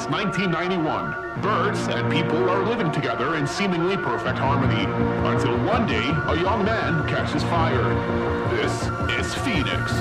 since 1991. Birds and people are living together in seemingly perfect harmony, until one day a young man catches fire. This is Phoenix.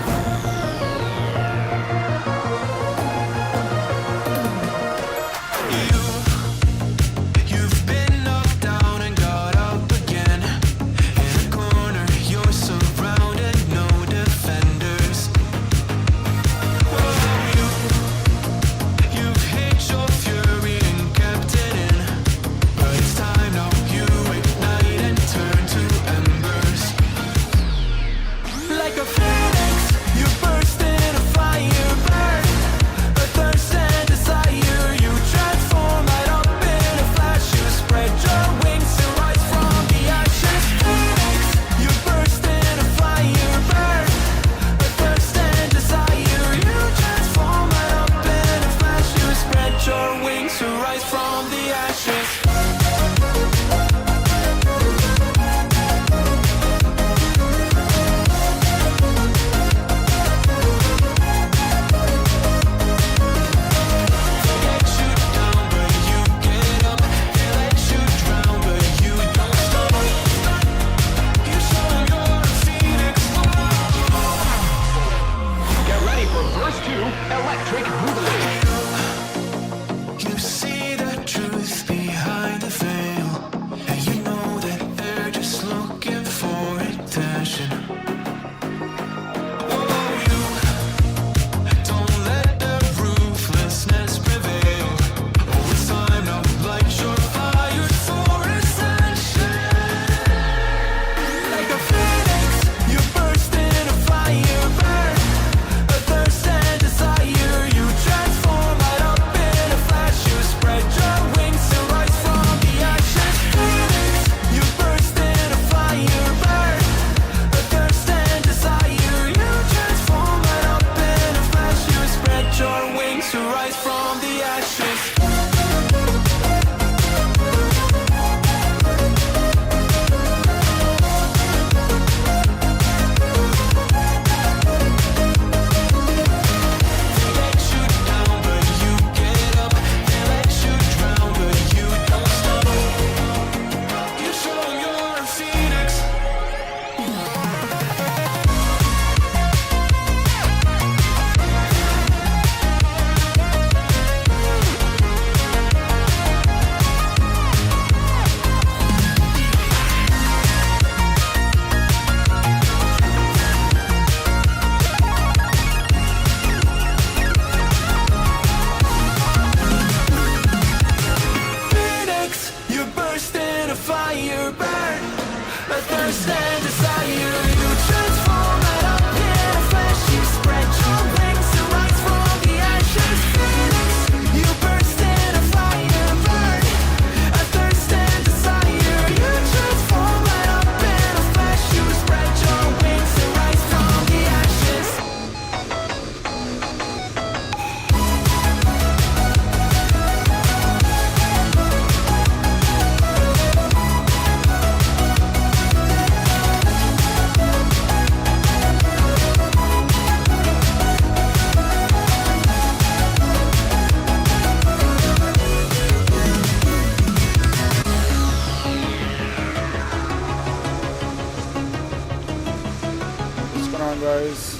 Guys,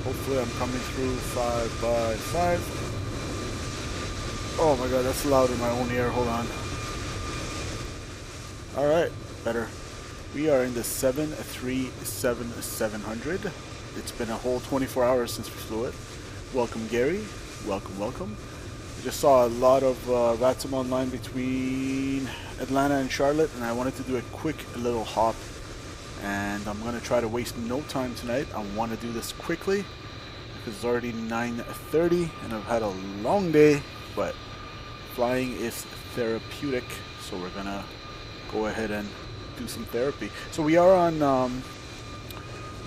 hopefully I'm coming through 5x5. Oh my god, that's loud in my own ear. Hold on. Alright, better. We are in the 737-700. It's been a whole 24 hours since we flew it. Welcome, Gary. Welcome. I just saw a lot of VATSIM online between Atlanta and Charlotte, and I wanted to do a quick little hop. And I'm going to try to waste no time tonight. I want to do this quickly because it's already 9:30 and I've had a long day, but flying is therapeutic, so we're going to go ahead and do some therapy. So we are on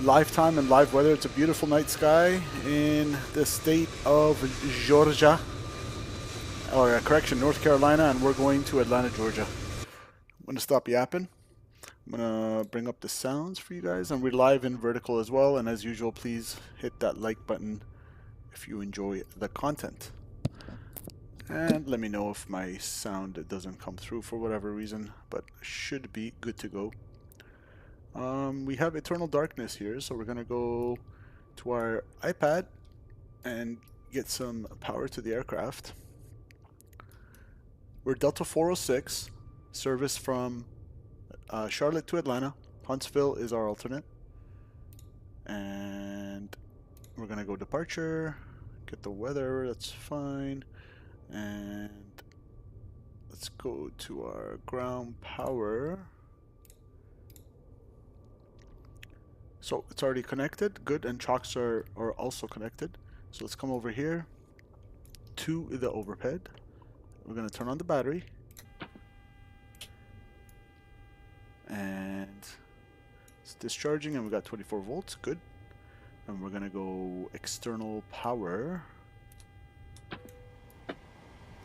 live time and live weather. It's a beautiful night sky in the state of Georgia, or correction, North Carolina, and we're going to Atlanta, Georgia. I'm going to stop yapping. I'm gonna bring up the sounds for you guys, and we're live in vertical as well, and as usual, please hit that like button if you enjoy the content. And let me know if my sound doesn't come through for whatever reason, but should be good to go. We have Eternal Darkness here, so we're gonna go to our iPad and get some power to the aircraft. We're Delta 406, service from Charlotte to Atlanta. Huntsville is our alternate. And we're gonna go departure, get the weather, that's fine. And let's go to our ground power. So it's already connected, good, and chocks are also connected. So let's come over here to the overhead. We're gonna turn on the battery. And it's discharging, and we got 24 volts, good. And we're gonna go external power.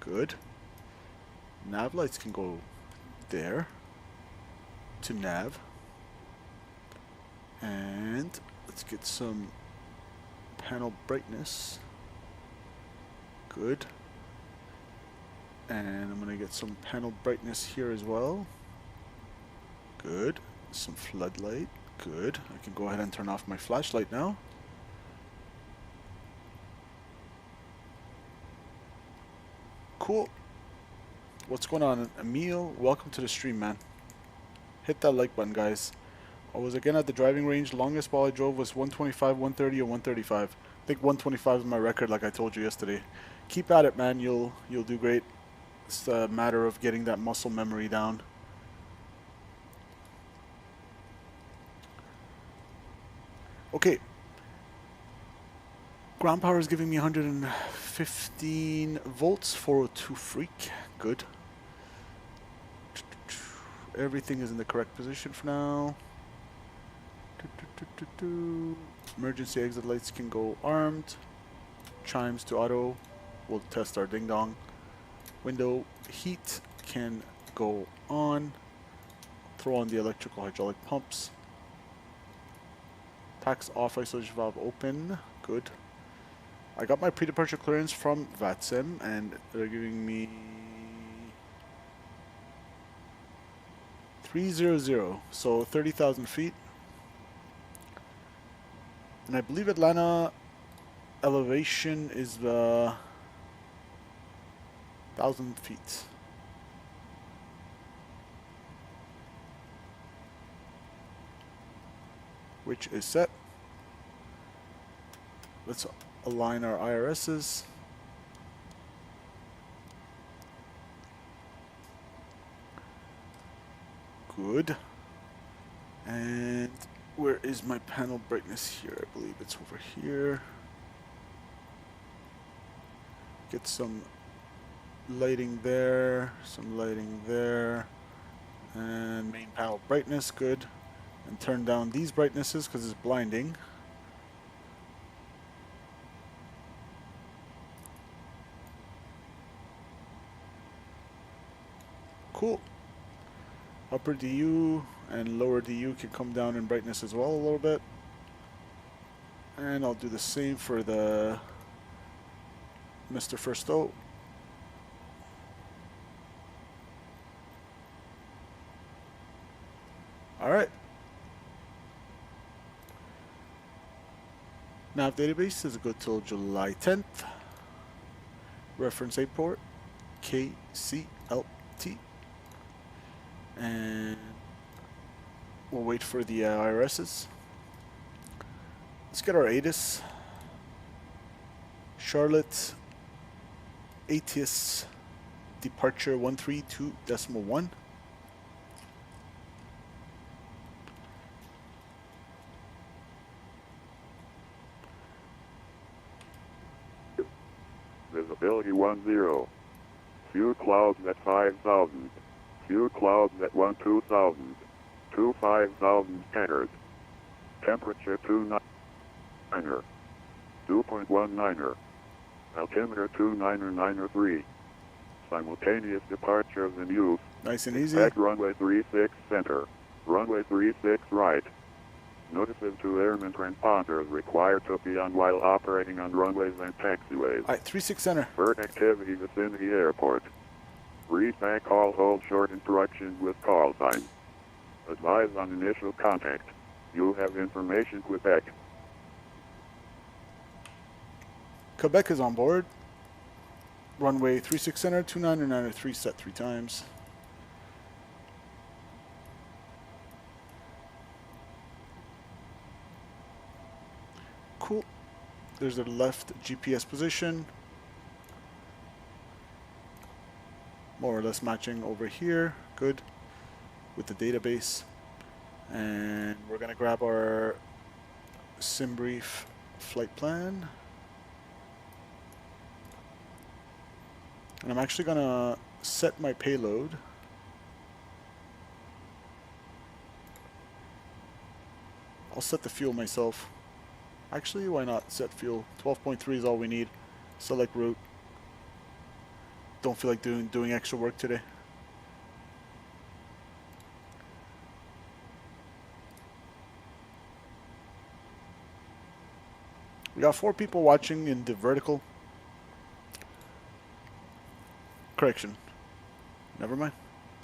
Good. Nav lights can go there to nav. And let's get some panel brightness. Good. And I'm gonna get some panel brightness here as well. Good. Some floodlight. Good. I can go ahead and turn off my flashlight now. Cool. What's going on? Emil, welcome to the stream, man. Hit that like button, guys. I was again at the driving range. Longest ball I drove was 125, 130, or 135. I think 125 is my record, like I told you yesterday. Keep at it, man. You'll do great. It's a matter of getting that muscle memory down. Okay. Ground power is giving me 115 volts, 402 freak. Good. Everything is in the correct position for now. Emergency exit lights can go armed. Chimes to auto. We'll test our ding dong. Window heat can go on. Throw on the electrical hydraulic pumps. Tax off, isolation valve open. Good. I got my pre-departure clearance from VATSIM, and they're giving me 300, so 30,000 feet. And I believe Atlanta elevation is 1,000 feet. Which is set. Let's align our IRSs. Good. And where is my panel brightness here? I believe it's over here. Get some lighting there, some lighting there, and main panel brightness, good. And turn down these brightnesses because it's blinding. Cool. Upper DU and lower DU can come down in brightness as well a little bit. And I'll do the same for the Mr. Firsto. All right. Nav database is good till July 10th. Reference airport, KCLT. And we'll wait for the IRSs. Let's get our ATIS. Charlotte ATIS departure 132.1. Visibility 10. Few clouds at 5,000. Few clouds at 12,000. 25,000 scattered. Temperature 29er. 2.19er. Altimeter 29903. Simultaneous departures in use. Nice and easy. Expect runway 36 center. Runway 36 right. Notices to airmen transponders required to be on while operating on runways and taxiways. Alright, 36 center. Bird activity vicinity airport. Read back call, hold short instructions with call sign. Advise on initial contact. You have information Quebec. Quebec is on board. Runway 36 center, 2993 set 3 times. Cool. There's a left GPS position. More or less matching over here. Good. With the database. And we're going to grab our sim brief flight plan. And I'm actually going to set my payload. I'll set the fuel myself. Actually, why not set fuel? 12.3 is all we need. Select route. Don't feel like doing extra work today. We got 4 people watching in the vertical. Correction. Never mind.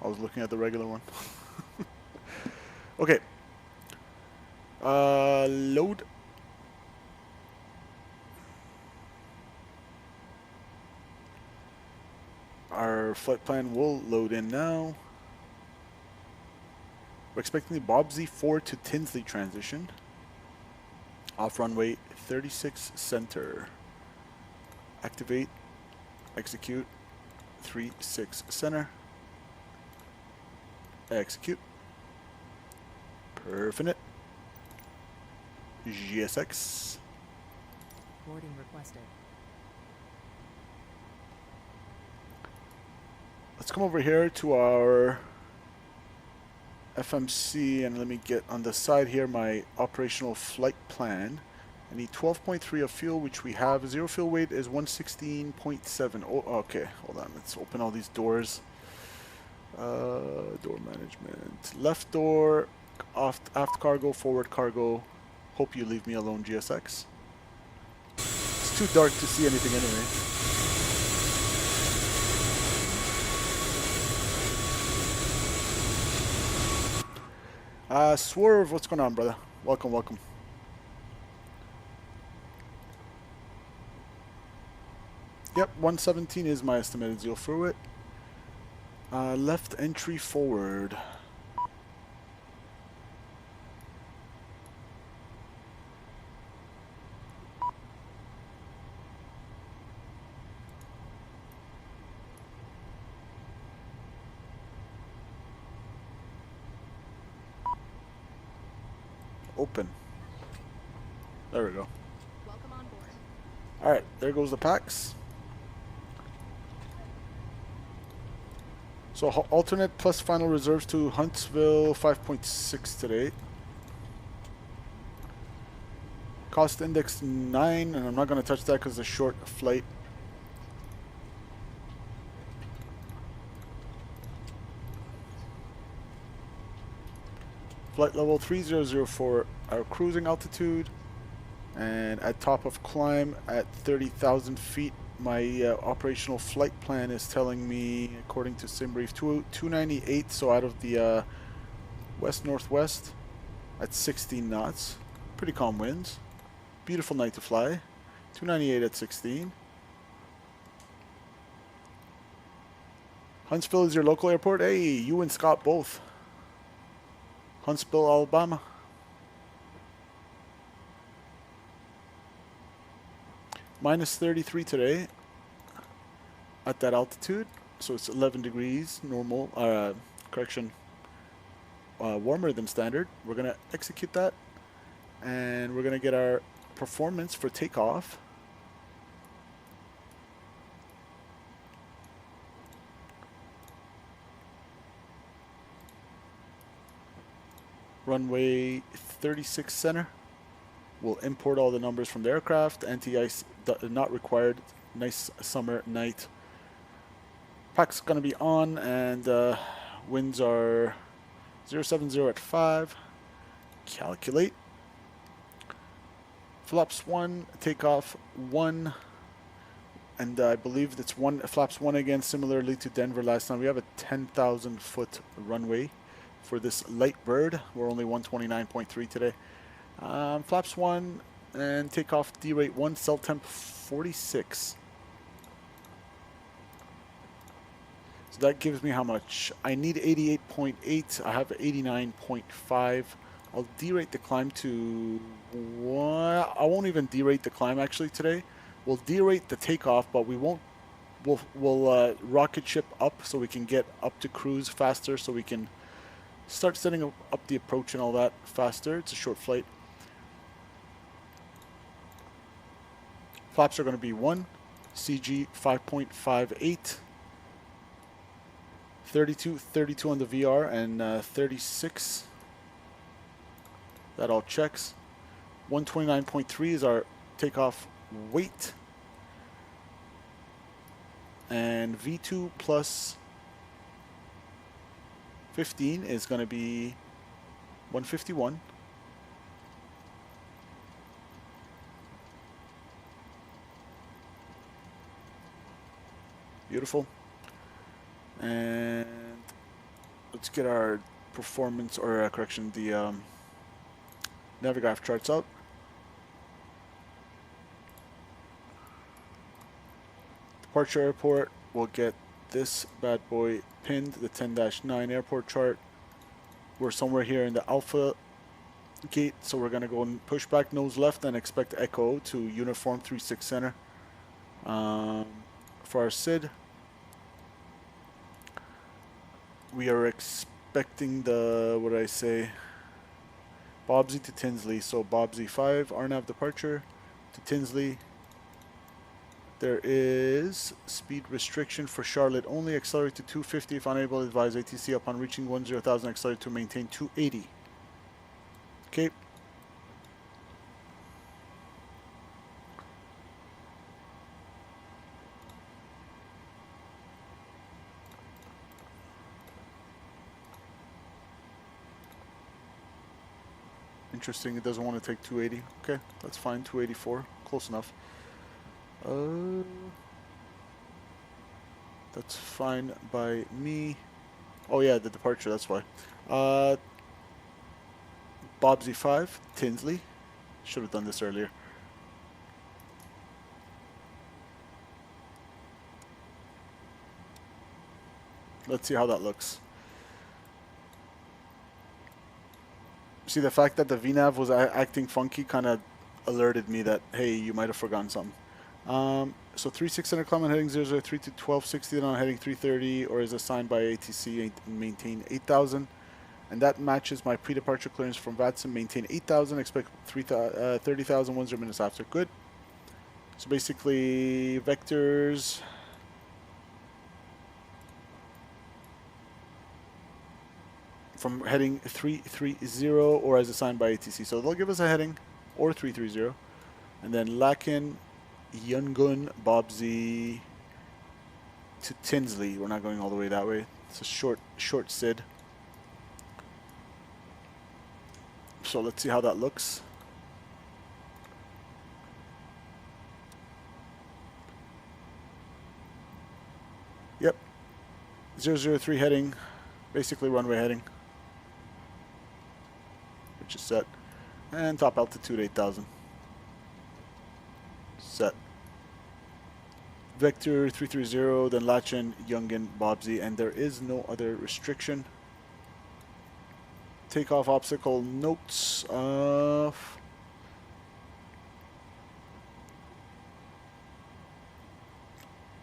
I was looking at the regular one. Okay. Load. Our flight plan will load in now. We're expecting the Bob Z4 to Tinsley transition. Off runway 36 center. Activate. Execute. 36 center. Execute. Perfinite. GSX. Boarding requested. Let's come over here to our FMC and let me get on the side here my operational flight plan. I need 12.3 of fuel, which we have. Zero fuel weight is 116.7. Oh, okay, hold on. Let's open all these doors. Door management. Left door, aft cargo, forward cargo. Hope you leave me alone, GSX. It's too dark to see anything anyway. Swerve, what's going on, brother? Welcome, welcome. Yep, 117 is my estimated zeal through it. Left entry forward. Open. There we go. Welcome on board. Alright, there goes the packs. So alternate plus final reserves to Huntsville 5.6 today. Cost index 9, and I'm not going to touch that because it's a short flight. Flight level 3004, our cruising altitude, and at top of climb at 30,000 feet. My operational flight plan is telling me, according to SimBrief, 298, so out of the west-northwest at 16 knots. Pretty calm winds. Beautiful night to fly. 298 at 16. Huntsville is your local airport? Hey, you and Scott both. Huntsville, Alabama. Minus 33 today at that altitude, so it's 11 degrees normal, warmer than standard. We're gonna execute that, and we're gonna get our performance for takeoff. Runway 36 center. We'll import all the numbers from the aircraft. Anti-ice not required. Nice summer night. Pack's going to be on, and winds are 070 at 5. Calculate. Flaps 1, takeoff 1, and I believe it's flaps 1 again, similarly to Denver last time. We have a 10,000 foot runway for this light bird. We're only 129.3 today. Flaps 1 and takeoff D rate 1, cell temp 46. So that gives me how much? I need 88.8. I have 89.5. I'll derate the climb to... Well, I won't even derate the climb actually today. We'll derate the takeoff, but we won't... We'll rocket ship up so we can get up to cruise faster, so we can start setting up the approach and all that faster. It's a short flight. Flaps are going to be 1, CG 5.58, 32 on the VR, and 36. That all checks. 129.3 is our takeoff weight. And V2 plus 15 is going to be 151. Beautiful. And let's get our performance, or correction, the Navigraph charts out. Departure airport, we'll get this bad boy pinned, the 10-9 airport chart. We're somewhere here in the Alpha gate, so we're going to go and push back nose left and expect Echo to uniform 36 center. For our SID, we are expecting the, what did I say, Bobsy to Tinsley. So Bobsy 5, RNAV departure to Tinsley. There is speed restriction for Charlotte only. Accelerate to 250 if unable. Advise ATC upon reaching 10,000. Accelerate to maintain 280. Okay. Interesting, it doesn't want to take 280. Okay, that's fine. 284, close enough. That's fine by me. Oh yeah, the departure, that's why. Bobsy 5, Tinsley. Should have done this earlier. Let's see how that looks. See, the fact that the VNAV was acting funky kind of alerted me that, hey, you might have forgotten something. So 3600 climb on heading 003 to 1260, then on heading 330, or is assigned by ATC and maintain 8000. And that matches my pre-departure clearance from VATSIM. Maintain 8000, expect 30,000 10 minutes after. Good. So basically, vectors. From heading 330 or as assigned by ATC. So they'll give us a heading or 330. And then Lakin, Yungun, Bobsy to Tinsley. We're not going all the way that way. It's a short SID. So let's see how that looks. Yep. 003 heading. Basically runway heading. Which is set. And top altitude 8000. Set. Vector 330, then Lachen, Yungen, Bobsy, and there is no other restriction. Takeoff obstacle notes of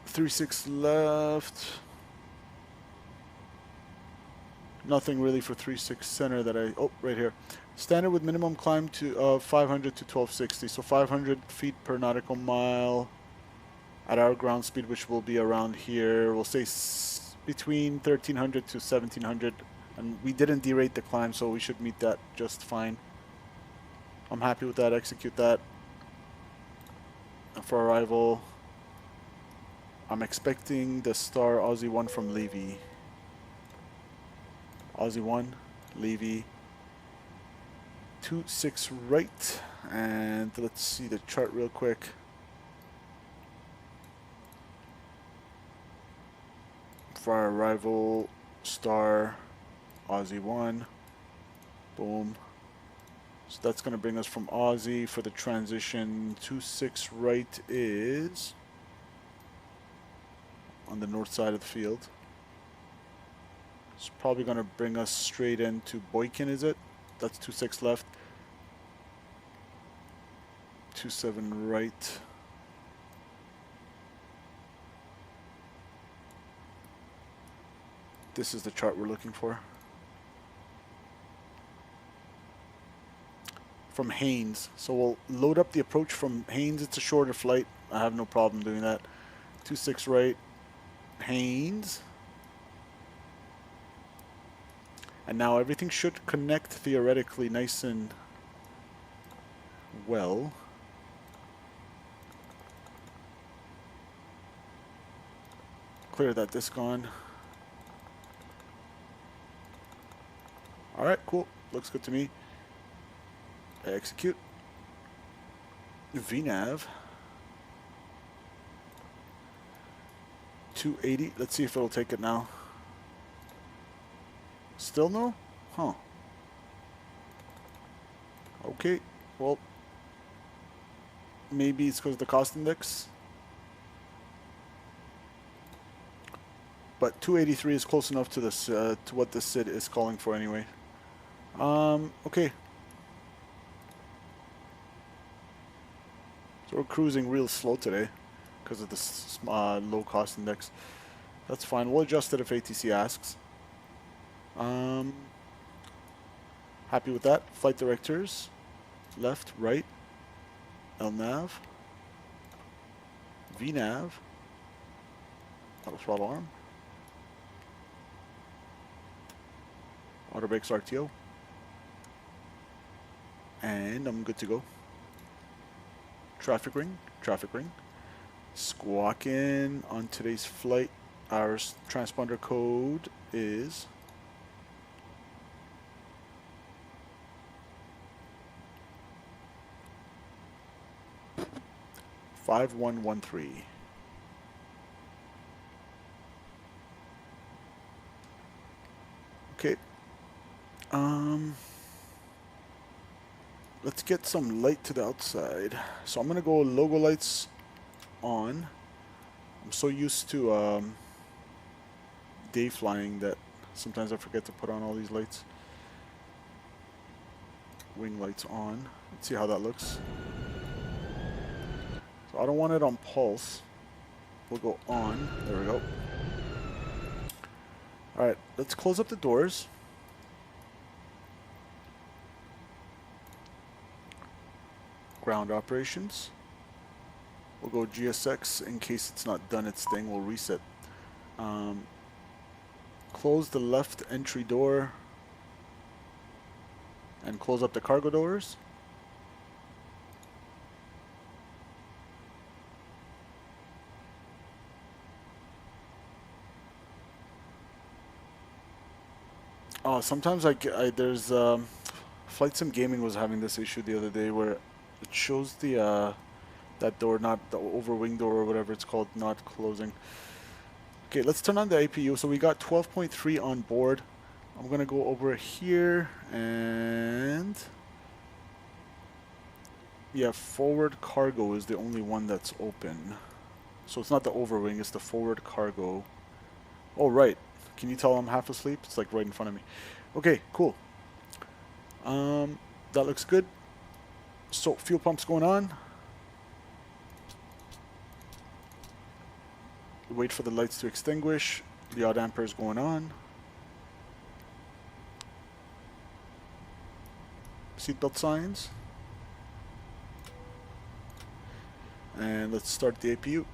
36 left. Nothing really for 36 center that I... Oh, right here. Standard with minimum climb to 500 to 1260. So 500 feet per nautical mile at our ground speed, which will be around here. We'll say between 1300 to 1700. And we didn't derate the climb, so we should meet that just fine. I'm happy with that. Execute that. And for arrival, I'm expecting the star Aussie 1 from Levy. Aussie 1, Levy. 26 right, and let's see the chart real quick. For our arrival, star, Aussie 1, boom. So that's going to bring us from Aussie for the transition. 26 right is on the north side of the field. It's probably going to bring us straight into Boykin, is it? That's 26 left. 27 right. This is the chart we're looking for. From Haynes. So we'll load up the approach from Haynes. It's a shorter flight. I have no problem doing that. 26 right. Haynes. And now everything should connect theoretically nice and well. Clear that disc on. Alright, cool. Looks good to me. Execute. VNav. 280. Let's see if it'll take it now. Still no? Huh. Okay. Well, maybe it's because of the cost index. But 283 is close enough to this to what the SID is calling for anyway. Okay. So we're cruising real slow today because of this low cost index. That's fine. We'll adjust it if ATC asks. Happy with that. Flight directors. Left, right. LNAV. VNav. Auto throttle arm. Auto brakes RTO. And I'm good to go. Traffic ring. Traffic ring. Squawking on today's flight. Our transponder code is 5113. Okay. Let's get some light to the outside. So I'm gonna go logo lights on. I'm so used to day flying that sometimes I forget to put on all these lights. Wing lights on. Let's see how that looks. So I don't want it on pulse. We'll go on. There we go. Alright, let's close up the doors. Ground operations. We'll go GSX in case it's not done its thing. We'll reset. Close the left entry door and close up the cargo doors. Oh, sometimes there's Flight Sim Gaming was having this issue the other day where it shows the that door, not the overwing door or whatever it's called, not closing. Okay, let's turn on the APU. So we got 12.3 on board. I'm gonna go over here and yeah, forward cargo is the only one that's open. So it's not the overwing, it's the forward cargo. Oh right. Can you tell I'm half asleep? It's like right in front of me. Okay, cool. That looks good. So fuel pump's going on. Wait for the lights to extinguish. The odd ampere is going on. Seatbelt signs. And let's start the APU.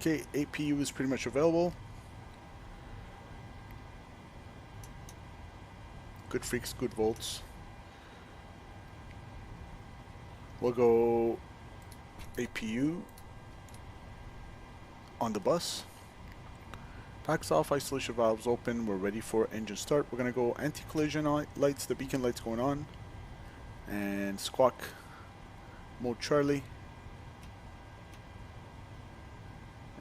Okay, APU is pretty much available. Good freaks, good volts. We'll go APU on the bus. Packs off, isolation valves open. We're ready for engine start. We're going to go anti-collision lights, the beacon lights going on. And squawk mode Charlie.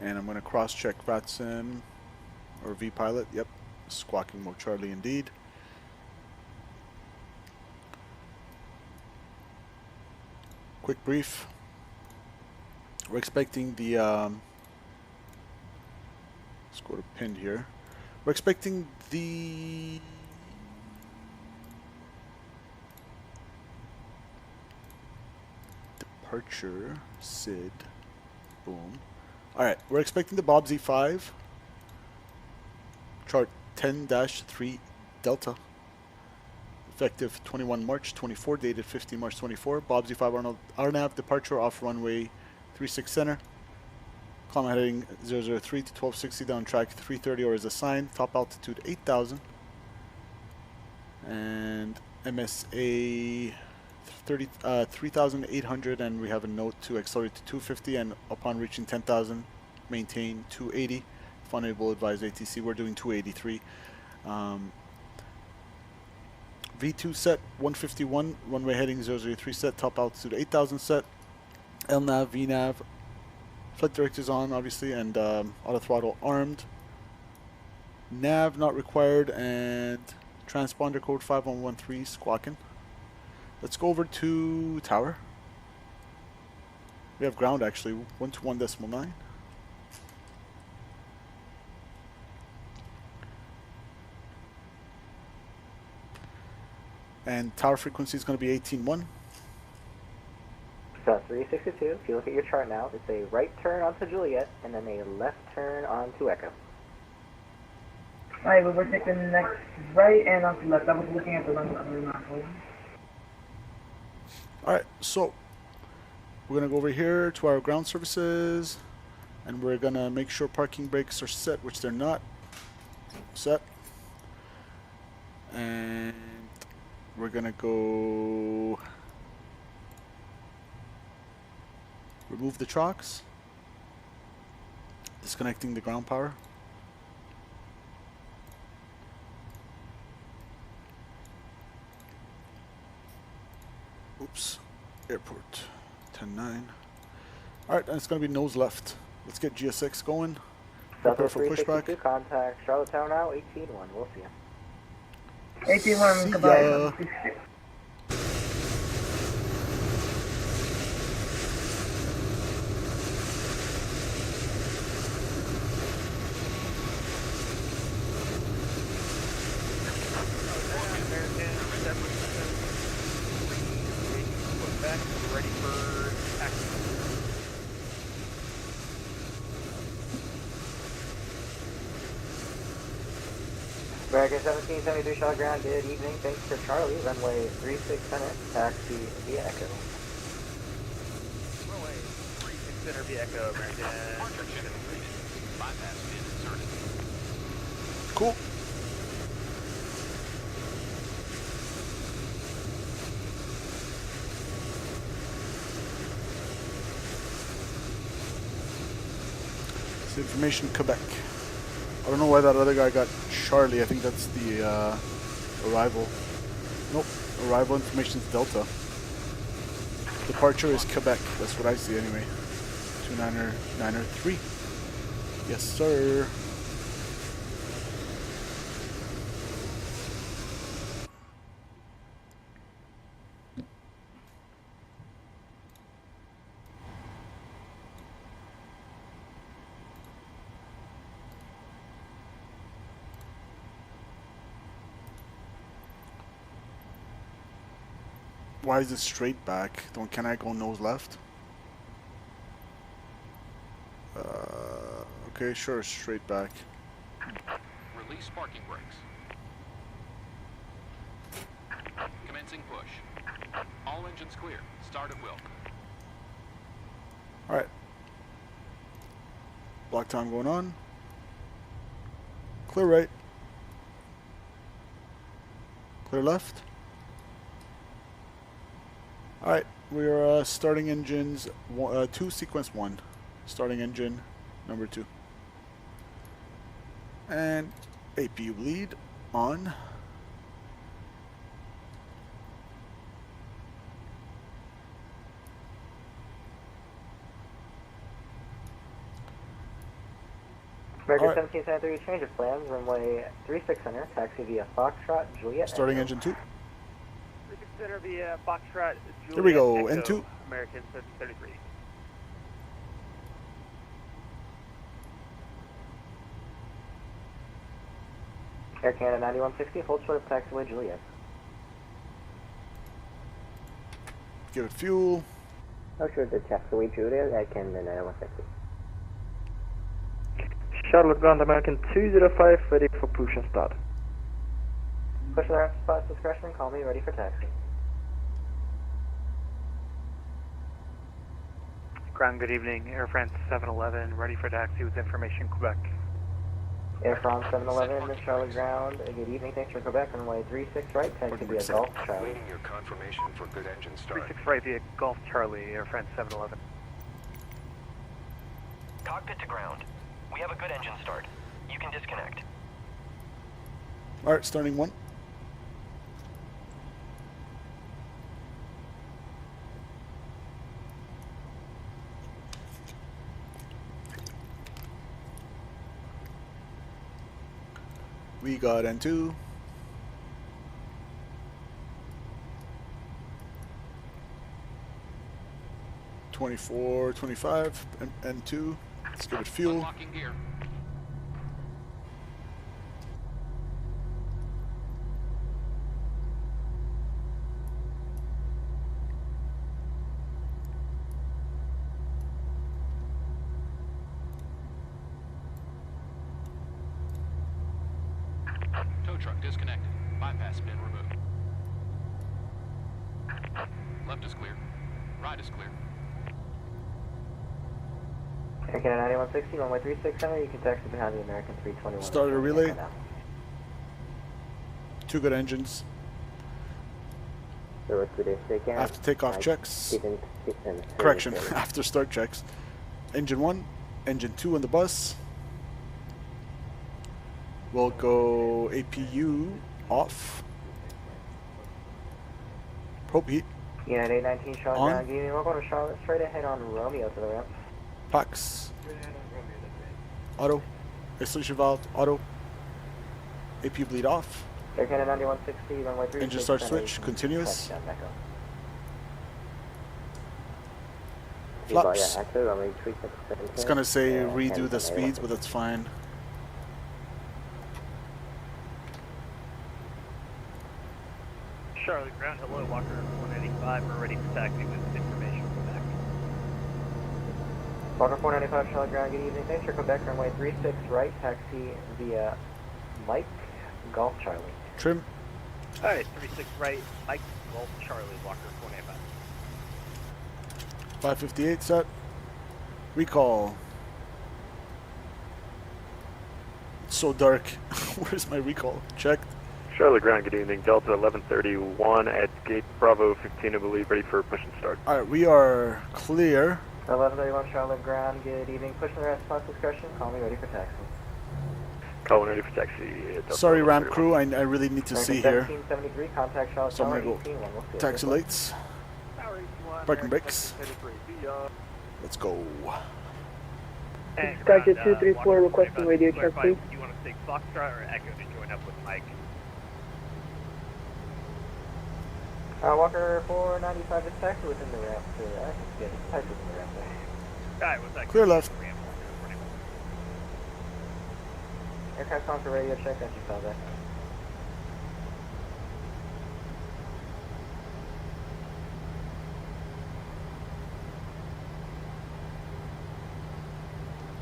And I'm going to cross-check VATSIM or VPilot. Yep, squawking mode Charlie indeed. Quick brief. We're expecting the let's go to pinned here. We're expecting the departure SID. Boom. Alright, we're expecting the Bob Z5 chart 10-3 Delta. Effective 21 March 24, dated 15 March 24. Bob Z5 Arnold RNAV departure off runway 36 center. Climb heading 003 to 1260 down track 330 or as assigned. Top altitude 8,000. And MSA 3,800, and we have a note to accelerate to 250 and upon reaching 10,000 maintain 280. If unable, advise ATC. We're doing 283. V2 set 151, runway heading 003 set, top altitude 8,000 set. LNAV, VNAV, flight directors on obviously, and auto throttle armed. Nav not required, and transponder code 5113 squawking. Let's go over to tower. We have ground actually, 121.9. And tower frequency is going to be 18.1. So 362, if you look at your chart now, it's a right turn onto Juliet and then a left turn onto Echo. Alright, we're taking the next right and onto left. I was looking at the runway on the map. Alright, so we're going to go over here to our ground services, and we're going to make sure parking brakes are set, which they're not set. And we're going to go remove the trucks, disconnecting the ground power. Oops, airport 10-9. Alright, and it's going to be nose left. Let's get GSX going. Prepare for pushback. Contact Charlottetown now, 18-1. We'll see you. 18-1, goodbye. Ready for action. American 1773 shot ground, good evening. Thanks for Charlie, runway 36 center, taxi via Echo. Runway 36 center via Echo, American. Bypass pin inserted. Cool. It's information Quebec. I don't know why that other guy got Charlie. I think that's the arrival. Nope. Arrival information is Delta. Departure is Quebec. That's what I see anyway. 293. Yes, sir. Why is it straight back? Can I go nose left? Okay, sure, straight back. Release parking brakes. Commencing push. All engines clear. Start at will. Alright. Block time going on. Clear right. Clear left. Alright, we're starting engines 2, sequence 1. Starting engine number 2. And APU lead on. American Alright. 1773, change of plans, runway 36 center, taxi via Foxtrot, Juliet. Starting Echo. engine 2. 36 center via Foxtrot, Juliet. Here we go, Echo, N2. American 1733. Air Canada 9160, hold short of taxiway Juliet. Give it fuel. Hold short of taxiway Juliet, Air Canada 9160. Charlotte Ground American 205, ready for push and start. Push the left spot discretion, call me, ready for taxi. Ground, good evening. Air France 711, ready for taxi with information Quebec. Air France 711, Charlotte Ground, good evening, thanks for Quebec, runway 36 right, taxi via Golf Charlie. Waiting your confirmation for good engine start. 36 right via Golf Charlie, Air France 711. Cockpit to ground. We have a good engine start. You can disconnect. Alright, starting 1. We got N2. $24, $25, N2. Let's give it fuel. Unlocking gear. Tow truck disconnected. Bypass pin removed. Left is clear. Right is clear. Air Canada 9160, runway 36 center, you can taxi behind the American 321. Started a relay. 2 good engines. After takeoff checks. Correction, after start checks. Engine 1, engine 2 on the bus. We'll go APU off. Probe heat. United 819 Charlotte On. Ground, good evening, we're going to Charlotte, straight ahead on Romeo to the ramp. Pax. Auto. Isolation valve. Auto. APU bleed off. Air Canada 9160, runway 36 Engine start center, switch. you can Continuous. touch down, Echo. Flaps. It's gonna say redo the speeds, but that's fine. Charlotte Ground, hello, Walker 185, we're ready for taxi with information Quebec. Walker 495 Charlotte Ground, good evening, thanks for Quebec, runway 36 right, taxi via Mike, Golf Charlie. Trim. Alright, 36 right, Mike, Golf Charlie, Walker 495. 558 set. Recall. It's so dark. Where's my recall? Checked. Charlotte Ground, good evening. Delta 1131 at gate Bravo 15, I believe, ready for push and start. Alright, we are clear. 1131 Charlotte Ground, good evening, pushing the rest spot discretion, call me, ready for taxi. Calling ready for taxi. Delta Sorry, ramp 1131. crew. I really need to see here. 1773, contact Charlotte So I'm Tower gonna go 18, we'll see you taxi later. lights. Parking brakes. Let's go. Target 234 requesting radio check, please. Do you want to take Foxtrot or Echo to join up with Mike? Walker 495 is taxi within the ramp, so I can get taxi within the ramp there. Alright, what's that? Clear left. Aircraft on for radio check, as you saw that.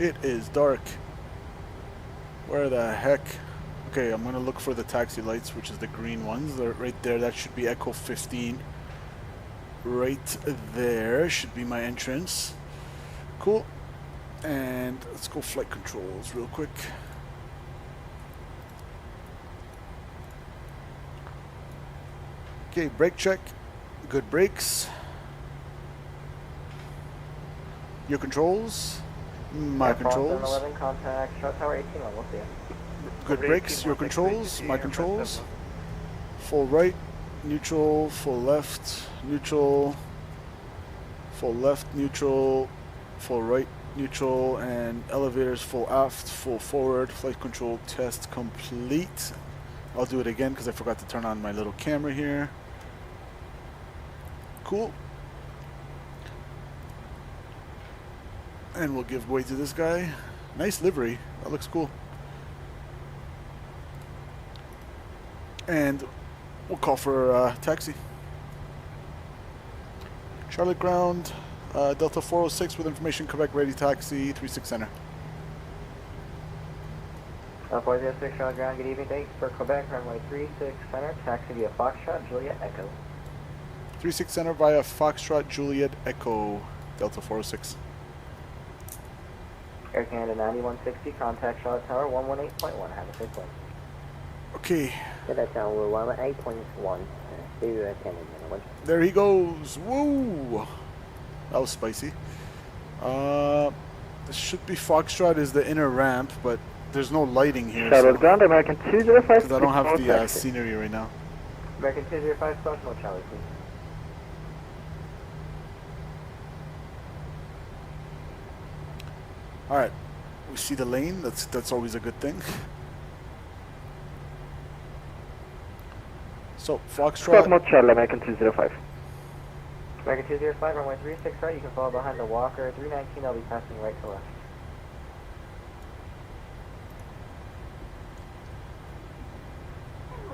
It is dark. Where the heck? Okay, I'm gonna look for the taxi lights, which is the green ones. They're right there. That should be Echo 15. Right there should be my entrance. Cool. And let's go flight controls real quick. Okay, brake check. Good brakes. Your controls. My Air France controls. 11, contact shot tower 18 on, we'll see you. Good brakes. Your controls. My controls. Full right. Neutral. Full left. Neutral. Full left. Neutral. Full right. Neutral. And elevators full aft. Full forward. Flight control test complete. I'll do it again because I forgot to turn on my little camera here. Cool. And we'll give way to this guy. Nice livery. That looks cool. And we'll call for taxi. Charlotte ground, Delta 406 with information, Quebec ready taxi, 36 center. 406 Charlotte ground, good evening, thanks for Quebec, runway 36 center, taxi via Foxtrot, Juliet Echo. 36 center via Foxtrot, Juliet Echo, Delta 406. Air Canada 9160, contact Charlotte Tower 118.1, have a safe flight. Okay. Quebec Tower 118.1, see you at Canada. There he goes. Woo! That was spicy. This should be Foxtrot is the inner ramp, but there's no lighting here. Charlotte ground, American 205. Because I don't have the scenery right now. American 205, start no Charlie, please. All right, we see the lane. That's always a good thing. So Foxtrot. No Charlie, American 205. American 205, runway 36 right. You can follow behind the Walker 319. I'll be passing right to left.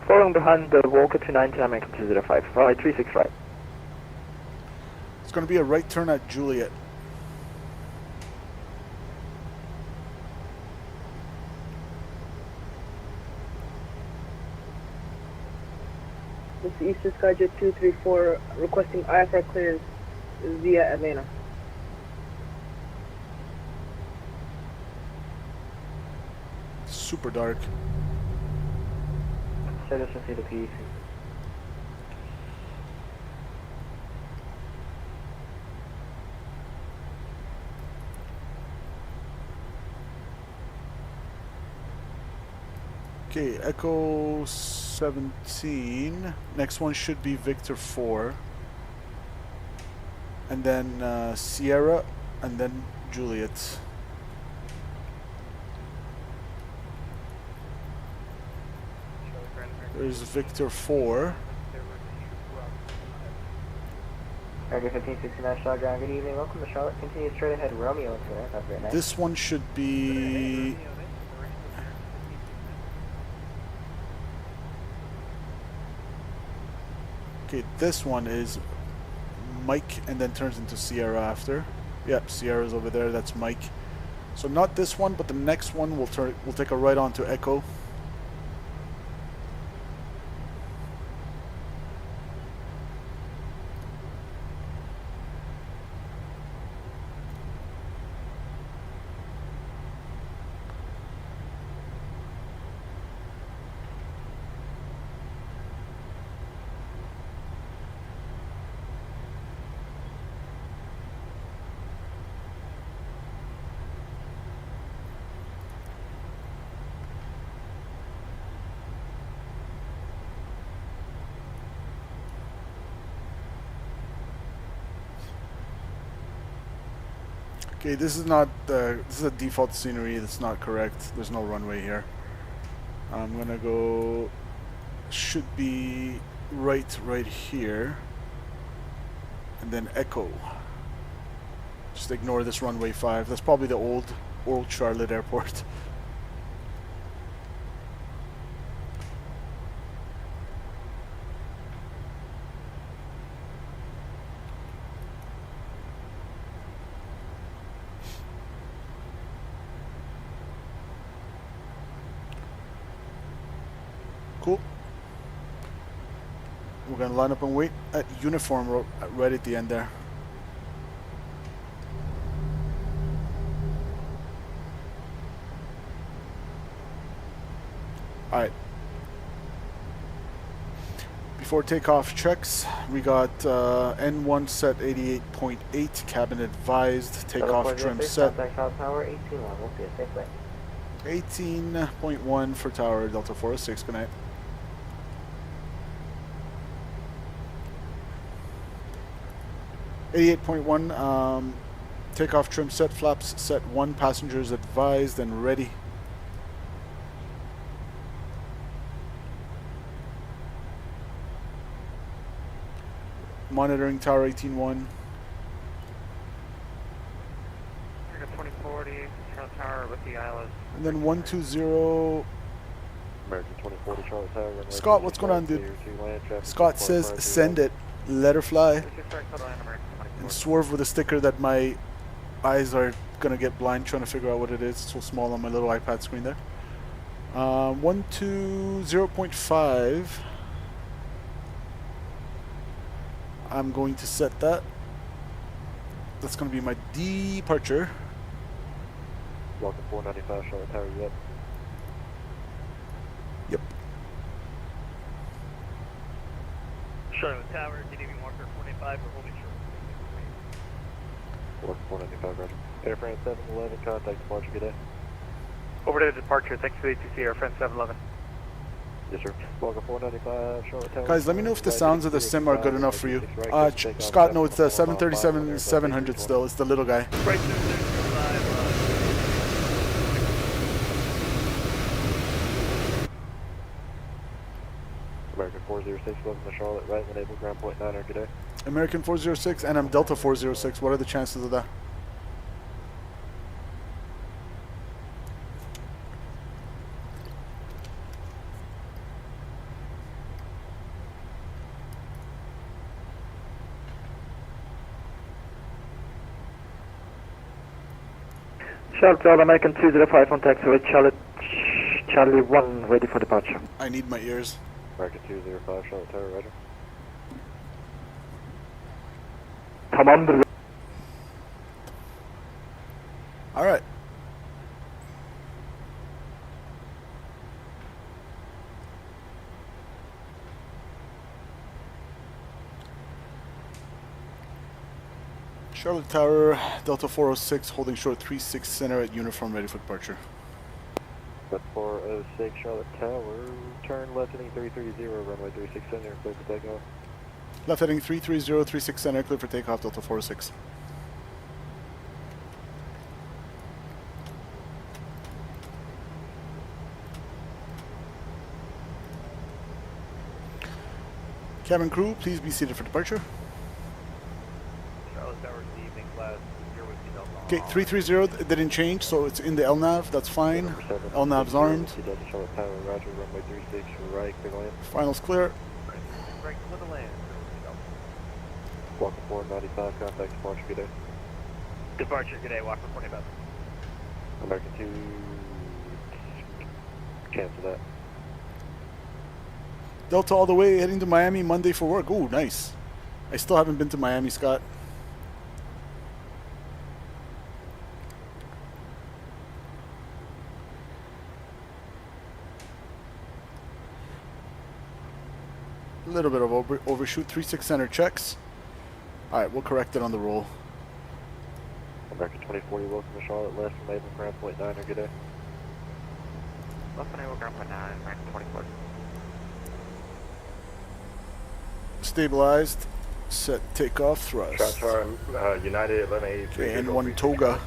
Following behind the Walker 219, American 205. Runway 36 right. It's going to be a right turn at Juliet. This is Eastern Skyjet 234 requesting IFR clearance via Atlanta. Super dark. So just to see the PEC. Okay, Echo 17. Next one should be Victor 4. And then Sierra, and then Juliet. There's Victor 4. American 1569 Charlotte ground, good evening. Welcome to Charlotte. Continue straight ahead, Romeo into there. Have a great night. This one should be... Okay, this one is Mike and then turns into Sierra after. Yep, Sierra's over there, that's Mike. So not this one, but the next one we'll take a right on to Echo. Okay, this is not this is a default scenery that's not correct. There's no runway here. I'm gonna go, should be right here, and then Echo. Just ignore this runway 5. That's probably the old Charlotte airport. Cool. We're gonna line up and wait at uniform right at the end there. Alright. Before takeoff checks, we got N1 set 88.8, cabin advised, takeoff trim set. Contact South Tower 18-1, we'll see you safe way. 18.1 for tower, Delta 406, good night. .1, takeoff trim set, flaps set 1, passengers advised and ready. Monitoring tower 18-1. 2040, Charlotte Tower with the ILS. And then 120. American 2040, Charlotte Tower. Scott, what's going on, dude? Scott says send it, let her fly, and swerve with a sticker that my eyes are gonna get blind trying to figure out what it is. It's so small on my little iPad screen there. 120.5. I'm going to set that. That's going to be my departure. Welcome 495, Charlotte Tower, yep. Yep. Charlotte Tower, DDV marker 45, we're holding short. Welcome 495, roger. Air France 711, contact departure, good day. Over to the departure, thanks for the ATC, Air France 711. Yes, sir. Welcome 495, Charlotte Tower. Guys, let me know if the sounds of the sim are good enough for you. Scott, no, it's the 737-700 still. It's the little guy. Right, American 406, welcome to Charlotte, right, enable ground point 9, good day. American 406, and I'm Delta 406. What are the chances of that? Charlotte Tower, American 205 on taxiway, Charlie 1, ready for departure. I need my ears. American 205, Charlotte Tower, roger. Come on. All right. Charlotte Tower, Delta 406, holding short 36 center at uniform, ready for departure. Delta 406, Charlotte Tower, turn left heading 330, runway 36 center, clear for takeoff. Left heading 330, 36 center, clear for takeoff, Delta 406. Cabin crew, please be seated for departure. Charlotte Tower, evening class, here with the Delta. Okay, 330 didn't change, so it's in the LNAV, that's fine. LNAV's armed. Charlotte Tower, roger, runway 36, right, clear land. Finals clear. Right, clear the land. Walker 495, contact departure, good day. Departure, good day, Walker 45. American 2, cancel that. Delta all the way, heading to Miami Monday for work. Ooh, nice. I still haven't been to Miami, Scott. A little bit of overshoot, 36 center checks. Alright, we'll correct it on the roll. American 2040, welcome to Charlotte, left from Naval Ground Point 9, good day. Left from Naval Ground Point 9, American 2040. Stabilized. Set takeoff thrust. Tower, United 1183. Okay, N1 Toga.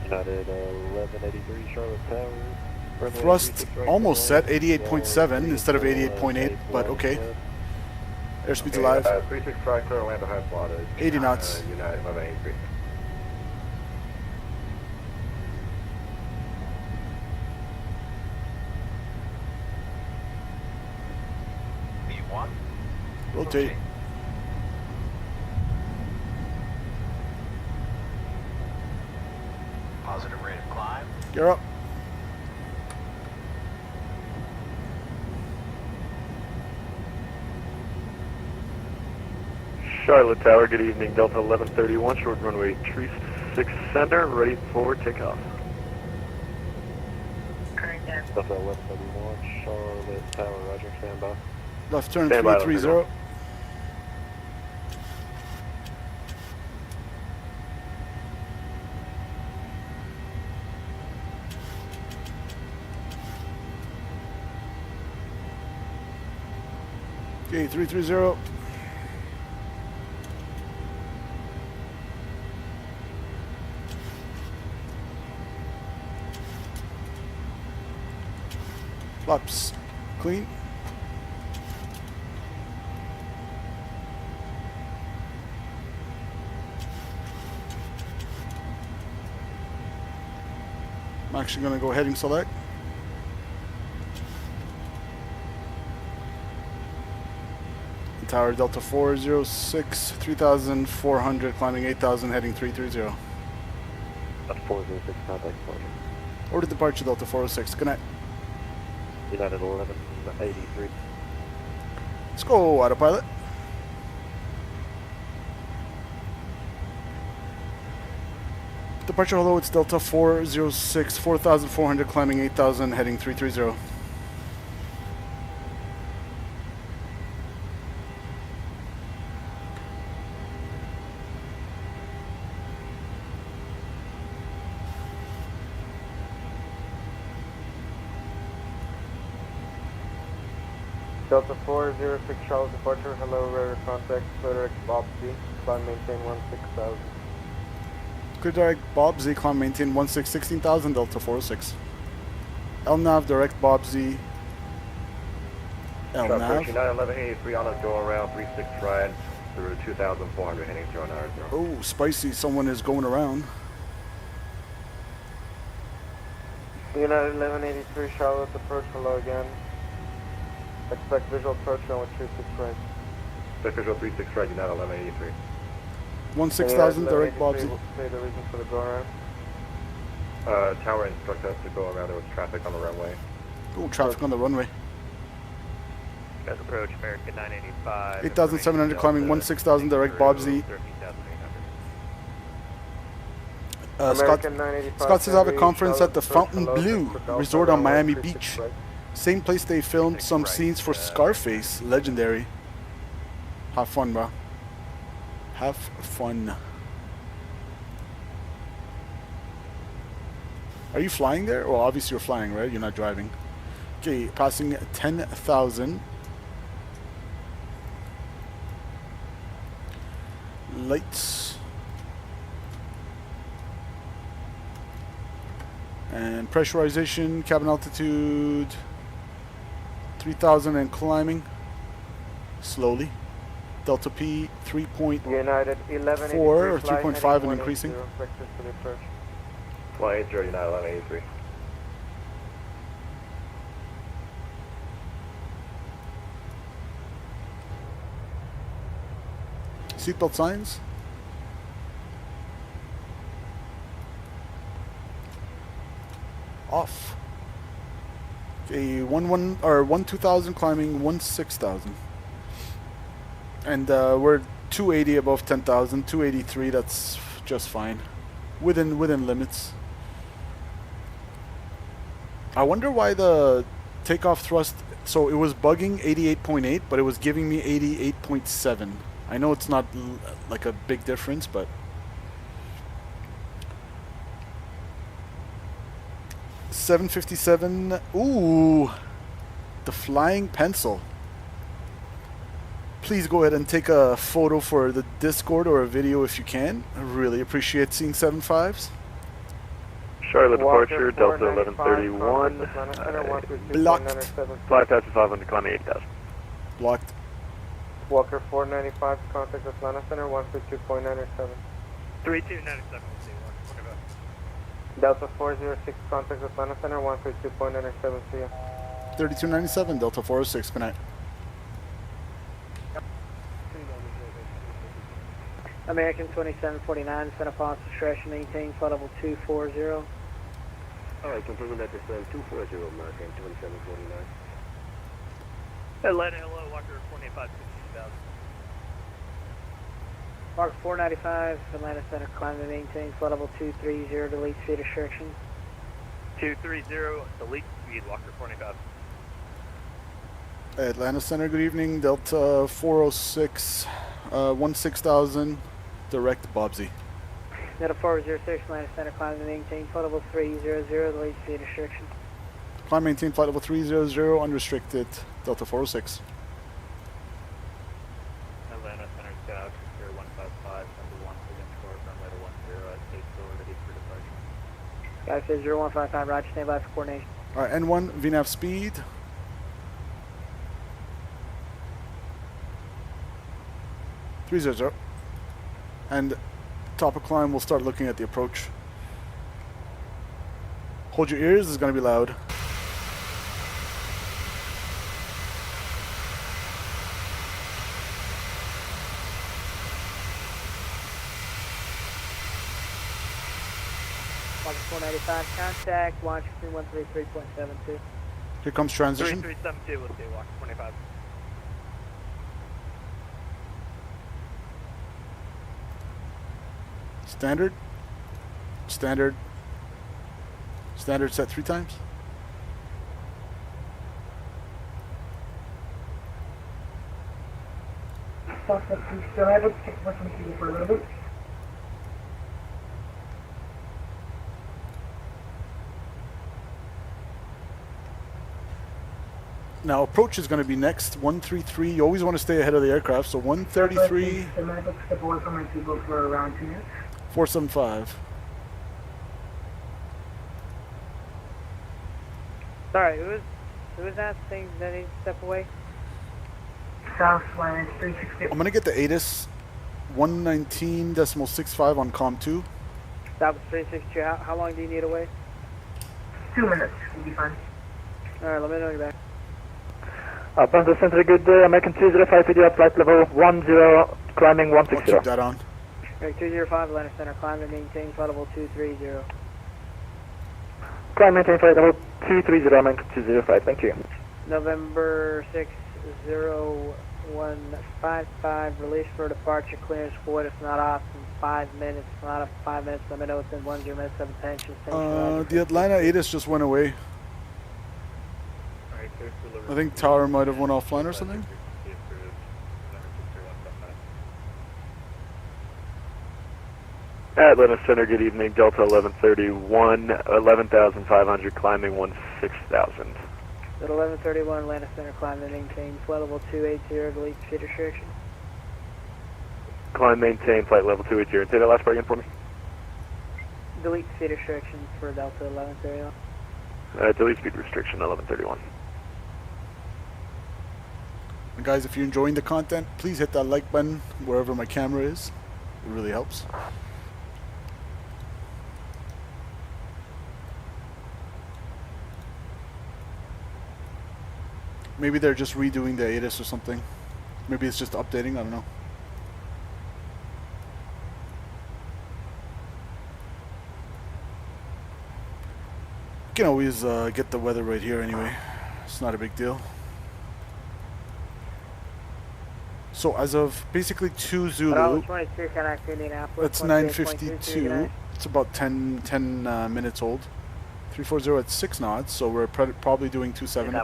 United 1183, Charlotte Tower. Thrust almost set, 88.7 instead of 88.8, but okay. Airspeed's alive. 365 clear Orlando high slotted. 80 knots. United 1183. Rotate. Positive rate of climb. Gear up. Charlotte Tower, good evening, Delta 1131, short runway 36 center, ready for takeoff. Current Delta 1131, Charlotte Tower, roger, standby. Left turn Stand by, 330. Okay, 330. Flaps clean. I'm actually going to go heading select. Tower Delta 406, 3,400, climbing 8,000, heading 330. Delta 406, contact departure. Order departure Delta 406, good night. United 1183. Let's go, autopilot. Departure hello, it's Delta 406, 4,400, climbing 8,000, heading 330. Delta 406, Charlotte departure, hello, radar contact, direct Bob Z, climb maintain 16,000. Good direct Bob Z, climb maintain 16,000, Delta 406. LNAV, direct Bob Z. United LNAV. 1183 on us, go around 36 right through 2,400, heading 090. Oh, spicy, someone is going around. United 1183, Charlotte approach, hello again. Expect visual approach on with 36 right. Expect visual 36 right, United 1183. 16,000, direct Bob Z. Say the reason for the go around. Tower instruct us to go around, there was traffic on the runway. Oh, traffic on the runway. Guys approach American 985. 8,700, climbing 16,000, direct Bob Z. Scott, Scott says I have a conference at the Fontainebleau Resort on Miami Beach. Same place they filmed some scenes for Scarface. Legendary. Have fun, bro. Have fun. Are you flying there? Well, obviously you're flying, right? You're not driving. Okay, passing 10,000. Lights. And pressurization, cabin altitude 3,000 and climbing slowly. Delta P 3.4 or 3.5 and increasing. Fly 80, United 1183. Seatbelt signs. Off. Okay, 2,000 climbing 16,000. And we're 280 above 10,000, 283, that's just fine. Within limits. I wonder why the takeoff thrust, so it was bugging 88.8, but it was giving me 88.7. I know it's not like a big difference, but 757. Ooh, the flying pencil. Please go ahead and take a photo for the Discord or a video if you can. I really appreciate seeing 75s. Charlotte departure, Delta 1131. Blocked. Fly past 500, climbing 8,000. Blocked. Walker 495, contact Atlanta Center 132.97. 3297. Delta 406, contact Atlanta Center 132.97. See ya. 3297, Delta 406, good night. American 2749, center pass discretion maintain, flight level 240. Alright, confirming that this 240, American 2749. Atlanta, hello, Walker 495, 16,000. Mark 495, Atlanta Center, climb and maintain, flight level 230, delete speed restriction. 230, delete speed, Walker 45. Atlanta Center, good evening. Delta 406, 16,000, direct Bobsy. Delta 406, Atlanta Center, climb to maintain flight level 300, the late speed restriction. Climb maintain flight level 300, unrestricted, Delta 406. Atlanta Center, Scout, Secure 155, number 1, begin short, runway to 10 at 8 still ready for departure. Sky says 0155, roger, stand by for coordination. Alright, N1, VNAV speed. And top of climb, we'll start looking at the approach. Hold your ears, it's going to be loud. Walker 495, contact, launch 3133.72. Here comes transition. 3372, we'll see, Walker 25. Standard. Standard. Standard set 3 times. Still have it, check what's on the for a little bit. Now approach is going to be next. 133. You always want to stay ahead of the aircraft. So 133. Step away from my people for around 2 minutes. 475. Sorry, who was that saying that he step away? Southwest 360. I'm going to get the ATIS 119.65 on COM 2. Southwest 360. How long do you need away? 2 minutes. We'll be fine. Alright, let me know you're back. Panther Center, good day. American 205, video flight level 10, climbing 160. I'll keep that on. American 205, Atlanta Center, climb and maintain flight level 230. Climb, maintain flight level 230, American 205, thank you. November 60155, release for departure, clearance forward, if not off in 5 minutes, not off 5 minutes, let me know within 10 minutes of attention. The Atlanta ATIS just went away. I think tower might have went offline or something. Atlanta Center, good evening. Delta 1131, 11,500, climbing 16,000. At 1131, Atlanta Center, climb and maintain flight level 280, delete speed restriction. Climb, maintain, flight level 280. Say that last part again for me. Delete speed restrictions for Delta 1131. Delete speed restriction 1131. And guys, if you're enjoying the content, please hit that like button wherever my camera is. It really helps. Maybe they're just redoing the ATIS or something. Maybe it's just updating, I don't know. You can always get the weather right here anyway. It's not a big deal. So as of basically 2 Zulu, it's 9:52. It's about 10 minutes old. 340 at 6 knots, so we're probably doing 27.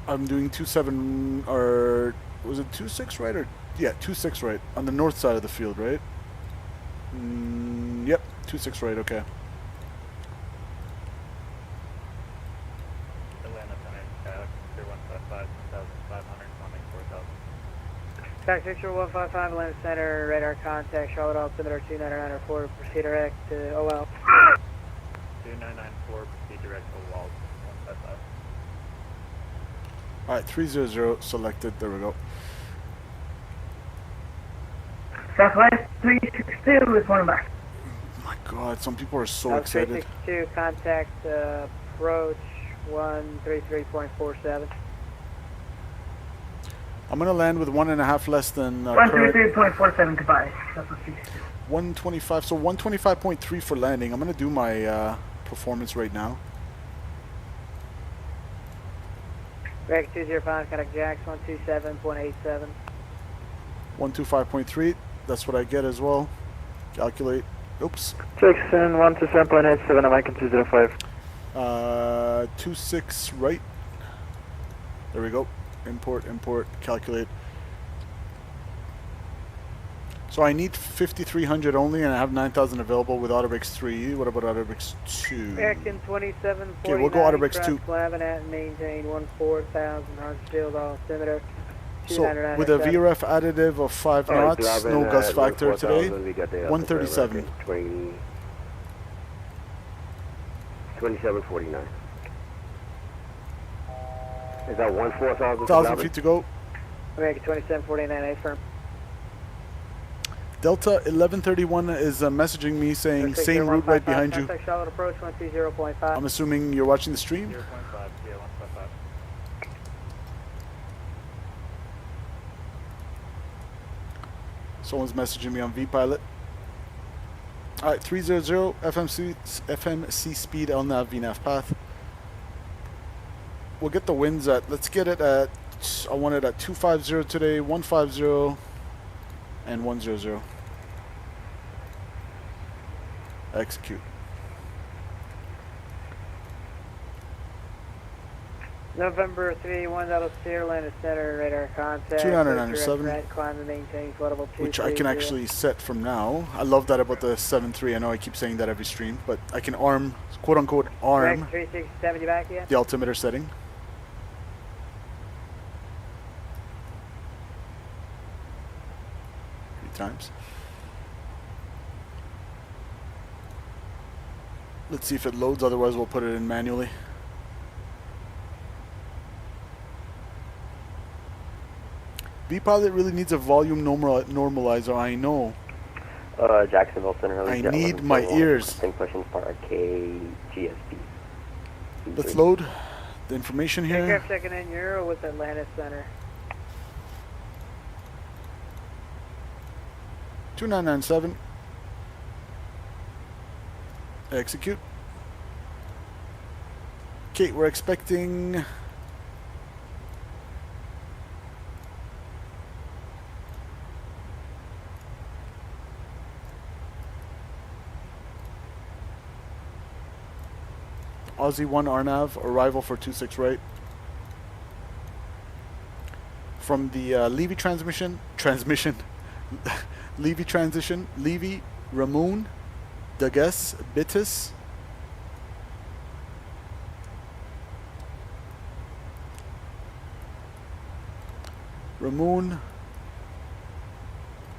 I'm doing 27, or was it 26 right? Or yeah, 26 right on the north side of the field, right? Yep, 26 right. Okay. Taxi picture 155, Atlanta Center, radar contact, Charlotte altimeter 2994, proceed direct to OL. 2994, proceed direct to OL, 155. Alright, 300 selected, there we go. Southwest 362 is one back. Oh my god, some people are so excited. 362, contact approach 133.47. I'm gonna land with 1.5 less than 133.47 goodbye. That's what 125, so 125.3 for landing. I'm gonna do my performance right now. Reg 205, contact Jax 127.87. 125.3, that's what I get as well. Calculate Oops. Jackson 127.87, American 205. 26 right. There we go. Import, calculate. So I need 5,300 only, and I have 9,000 available with Autobrakes 3. What about Autobrakes 2? American 2749. Okay, we'll go Autobrakes 2. and maintain 14,000 Hartsfield altimeter. So with a VRF additive of 5 knots, no gust factor today, 137. 2749. Is that 14,000? 1,000 feet to go. American 2749, A firm. Delta 1131 is messaging me saying same route right behind you. Contact Charlotte approach 130.5. I'm assuming you're watching the stream. 0.5, yeah, 155. Someone's messaging me on VPilot. Alright, 300 FMC speed LNAV VNAV path. We'll get the winds at, let's get it at, I want it at 250 today, 150, and 100. Execute. November 381, that'll steer, land at center, radar contact. 2997. Climb and maintain flight level 2. Which I can actually set from now. I love that about the 7.3. I know I keep saying that every stream, but I can arm, quote unquote, arm 3670 back yet? the altimeter setting. Times. Let's see if it loads, otherwise we'll put it in manually. VPilot really needs a volume normalizer, I know. Jacksonville Center. I need my ears. Questions for KGSP. Let's load the information here. Aircraft checking in Euro with Atlanta Center. 2997. Execute. Okay, we're expecting Aussie 1 RNAV, arrival for 26 right. From the Levy transmission, Levy transition, Levy, Ramoon, Dages, Bitis. Ramoon.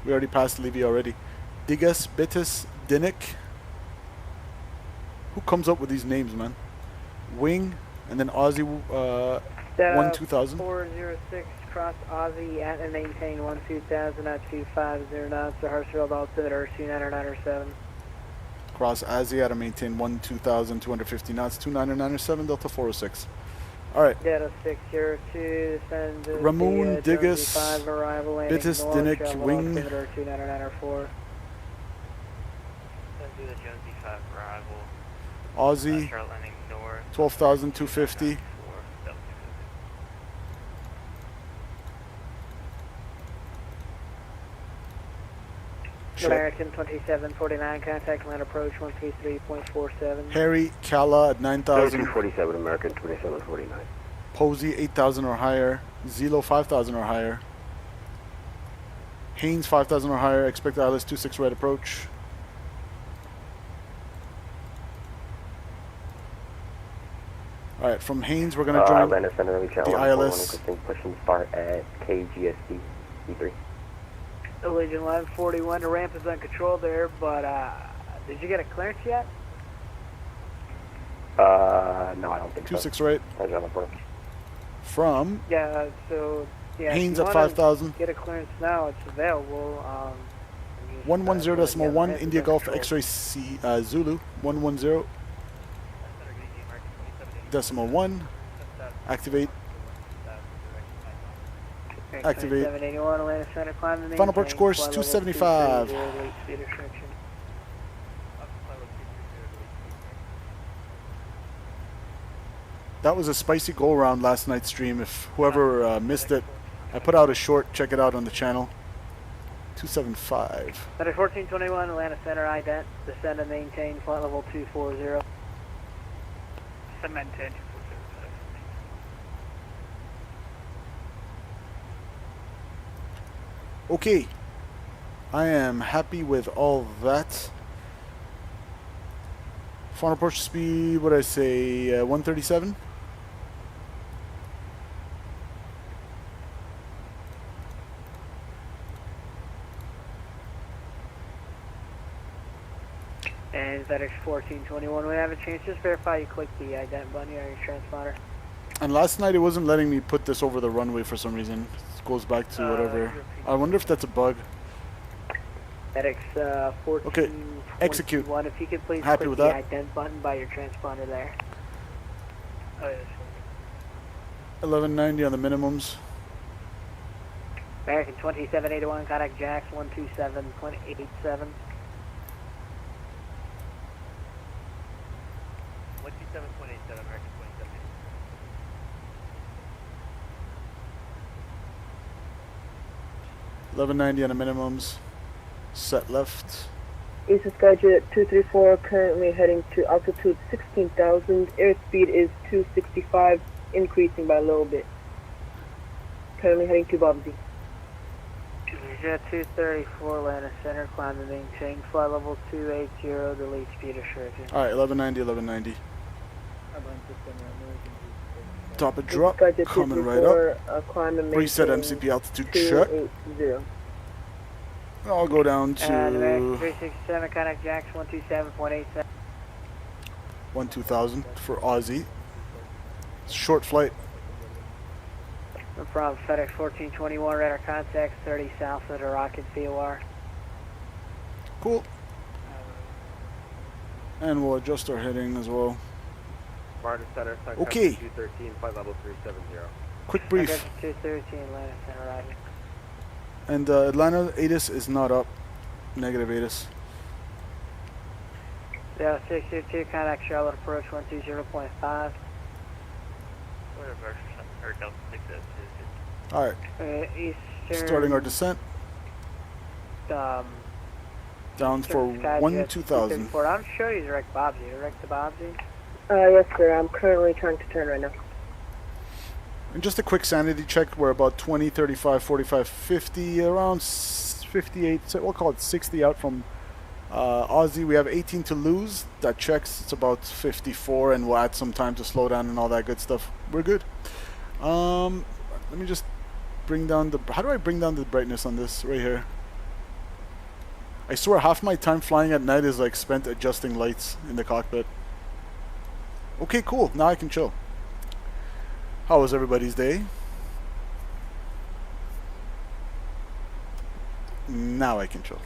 We already passed Levy already. Digas, Bitis, Dinnick. Who comes up with these names, man? Wing, and then Aussie 1-2000. 406 cross Aussie at and maintain 1-2000 at 250 knots. The Hartsfield altimeter 2997. Cross Aussie at and maintain 1-2000 250 knots 2997 Delta 406. All right. Delta 602 descend. Ramoon, Digas, Bitis, Dinnick, Wing. 2994. Do the Jonesy 5 arrival. Aussie 12,250. American 2749, contact land approach 123.47. Harry Kala at 9,000. 247 American 2749. Posey 8,000 or higher. Zelo 5,000 or higher. Haynes 5,000 or higher. Expect ILS 26 right approach. Alright, from Haynes we're going to join the ILS. Pushing start at KGSD E3. Legion Line 41, the ramp is uncontrolled there, but did you get a clearance yet? No, I don't think 26 so. right. From Yeah, so yeah, Haynes if you at wanna 5,000. Get a clearance now, it's available. 110.1 India Golf X-ray C Zulu 110.1 activate. Activate. Final approach course 275. That was a spicy go around last night's stream. If whoever missed it, I put out a short. Check it out on the channel. 275. FedEx 1421, Atlanta Center, ident. Descend and maintain flight level 240. Descend maintain 240. Okay. I am happy with all that. Final approach speed, what did I say, 137? And FedEx 1421, we have a change. Just verify you click the ident button here on your transponder. And last night it wasn't letting me put this over the runway for some reason. It goes back to whatever. I wonder if that's a bug. FedEx 1421, Okay, execute. if you could please Happy click with the that. ident button by your transponder there. Oh, yes. 1190 on the minimums. American 2781, contact Jax 127.87. 2727, American 27. 1190 on the minimums. Set left. Ace Skyjet 234, currently heading to altitude 16,000. Airspeed is 265, increasing by a little bit. Currently heading to Bobsy. Jet 234, Atlanta Center, climb and maintain flight level 280, delete speed assurances. Alright, 1190, 1190. Top of drop, Skyjet coming right 234, up. climb and Reset maintain MCP altitude check. 280. I'll go down to American 367, contact Jax 127.87. 12,000 for Aussie. Short flight. No problem, FedEx 1421, radar contact 30 south of the Rocket VOR. Cool. And we'll adjust our heading as well. Martin Center, Okay. 213, flight level 370. Quick brief. 213, Atlanta Center, arriving. And Atlanta ATIS is not up. Negative ATIS. 0622, contact Charlotte approach 120.5. Alright. Eastern. Starting our descent. Down for 12,000. I'm sure you direct Bobsy. Direct to Bobsy. Yes, sir. I'm currently trying to turn right now. And just a quick sanity check. We're about 20, 35, 45, 50, around 58. So we'll call it 60 out from Aussie. We have 18 to lose. That checks. It's about 54, and we'll add some time to slow down and all that good stuff. We're good. Let me just bring down the... How do I bring down the brightness on this right here? I swear half my time flying at night is like spent adjusting lights in the cockpit. Okay, cool. Now I can chill. How was everybody's day? Now I can chill.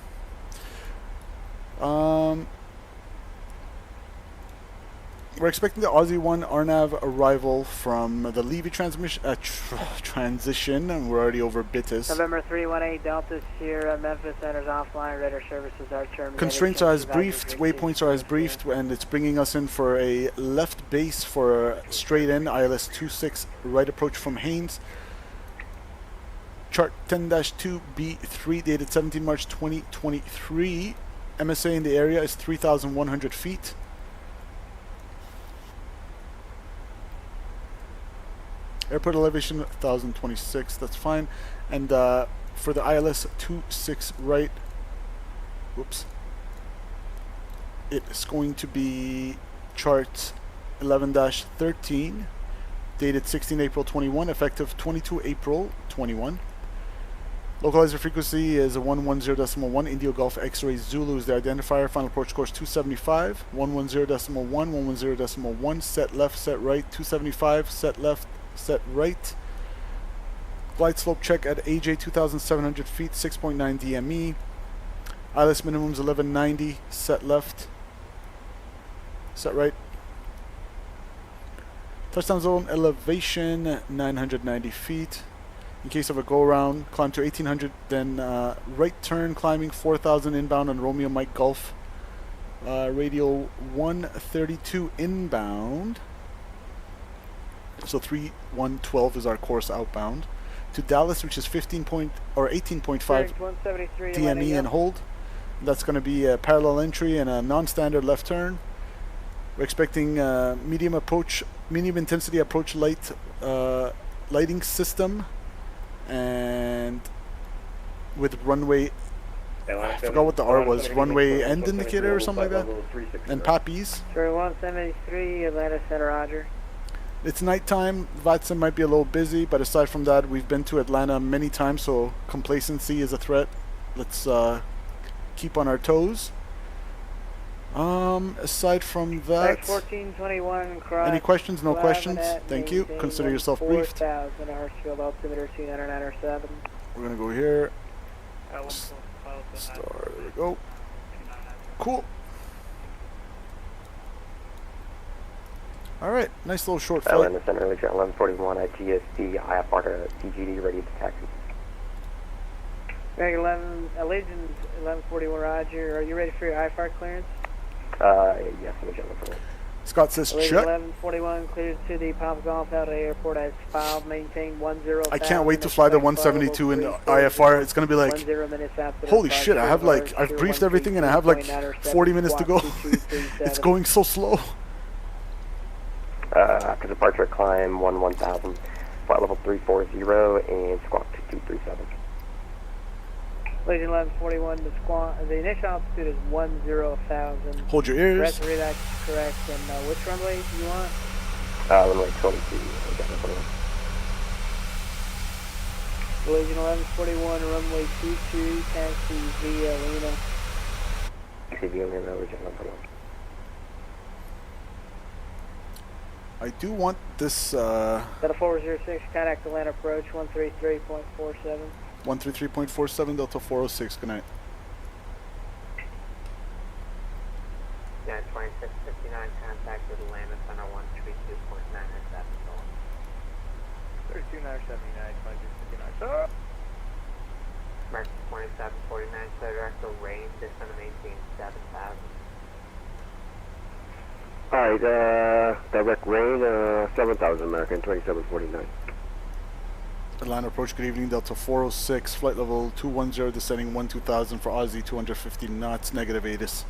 We're expecting the Aussie 1 RNAV arrival from the Levy transition, and we're already over Bitis. November 318 Delta Sierra, Memphis enters offline. Radar services are terminated. Constraints are as briefed, waypoints are as briefed, and it's bringing us in for a left base for a straight in, ILS 26, right approach from Haynes. Chart 10-2B3, dated 17 March 2023. MSA in the area is 3,100 feet. Airport elevation 1,026, that's fine. And for the ILS 26 right, whoops, it's going to be chart 11-13, dated 16 April 21, effective 22 April 21. Localizer frequency is a 110.1, Indio Golf X-Ray Zulu is the identifier. Final approach course 275, 110.1, 110.1, set left, set right, 275, set left, set right. Glide slope check at AJ 2,700 feet, 6.9 DME. ILS minimums 1190, set left, set right. Touchdown zone elevation 990 feet. In case of a go-around, climb to 1800, then right turn climbing 4000 inbound on Romeo Mike Golf. Radial 132 inbound. So 3112 is our course outbound. to Dallas, which is 18.5 173 DME and hold. That's going to be a parallel entry and a non-standard left turn. We're expecting medium intensity approach light lighting system, and with runway. I forgot what the R was. Runway end indicator or something like that. And poppies. 173 Atlanta Center, Roger. It's nighttime. VATSIM might be a little busy, but aside from that, we've been to Atlanta many times, so complacency is a threat. Let's keep on our toes. Aside from that, 1421 any questions? No questions. Thank you. Consider yourself briefed. 4000 Hartsfield, altimeter 29907. We're gonna go here. There we go. Cool. All right, nice little short flight. Atlanta Center, Legion 1141 at GSD, IFR TGD, ready to taxi. Meg 11, Legion 1141, Roger. Are you ready for your IFR clearance? Yes, Legion 1141. Scott says Legion check. 1141 clears to the Palm Golf out of the airport as filed, maintain 10. I can't wait to fly the 172 in IFR. It's gonna be like, holy shit! I've briefed everything and I have like 40 minutes to go. It's going so slow. After departure, climb 1000, flight level 340 and squawk 2237. Legion 1141, the initial altitude is 10,000. Hold your ears. Rest relax, correct. And which runway do you want? Runway 22, Legion 1141, runway 22, taxi via Lena. Taxi via Lena, Legion 1141. I do want this. Delta 406, contact Atlanta approach 133.47. 133.47 Delta 406. Good night. Yeah, 2659, contact with Atlanta Center 132.997. 32979, 2659, sir. American 2749, clear directional range, descend and maintain 7,000. Alright, direct range, 7,000 American, 2749. Atlanta approach, good evening, Delta 406, flight level 210, descending 12,000 for Aussie, 250 knots, negative ATIS.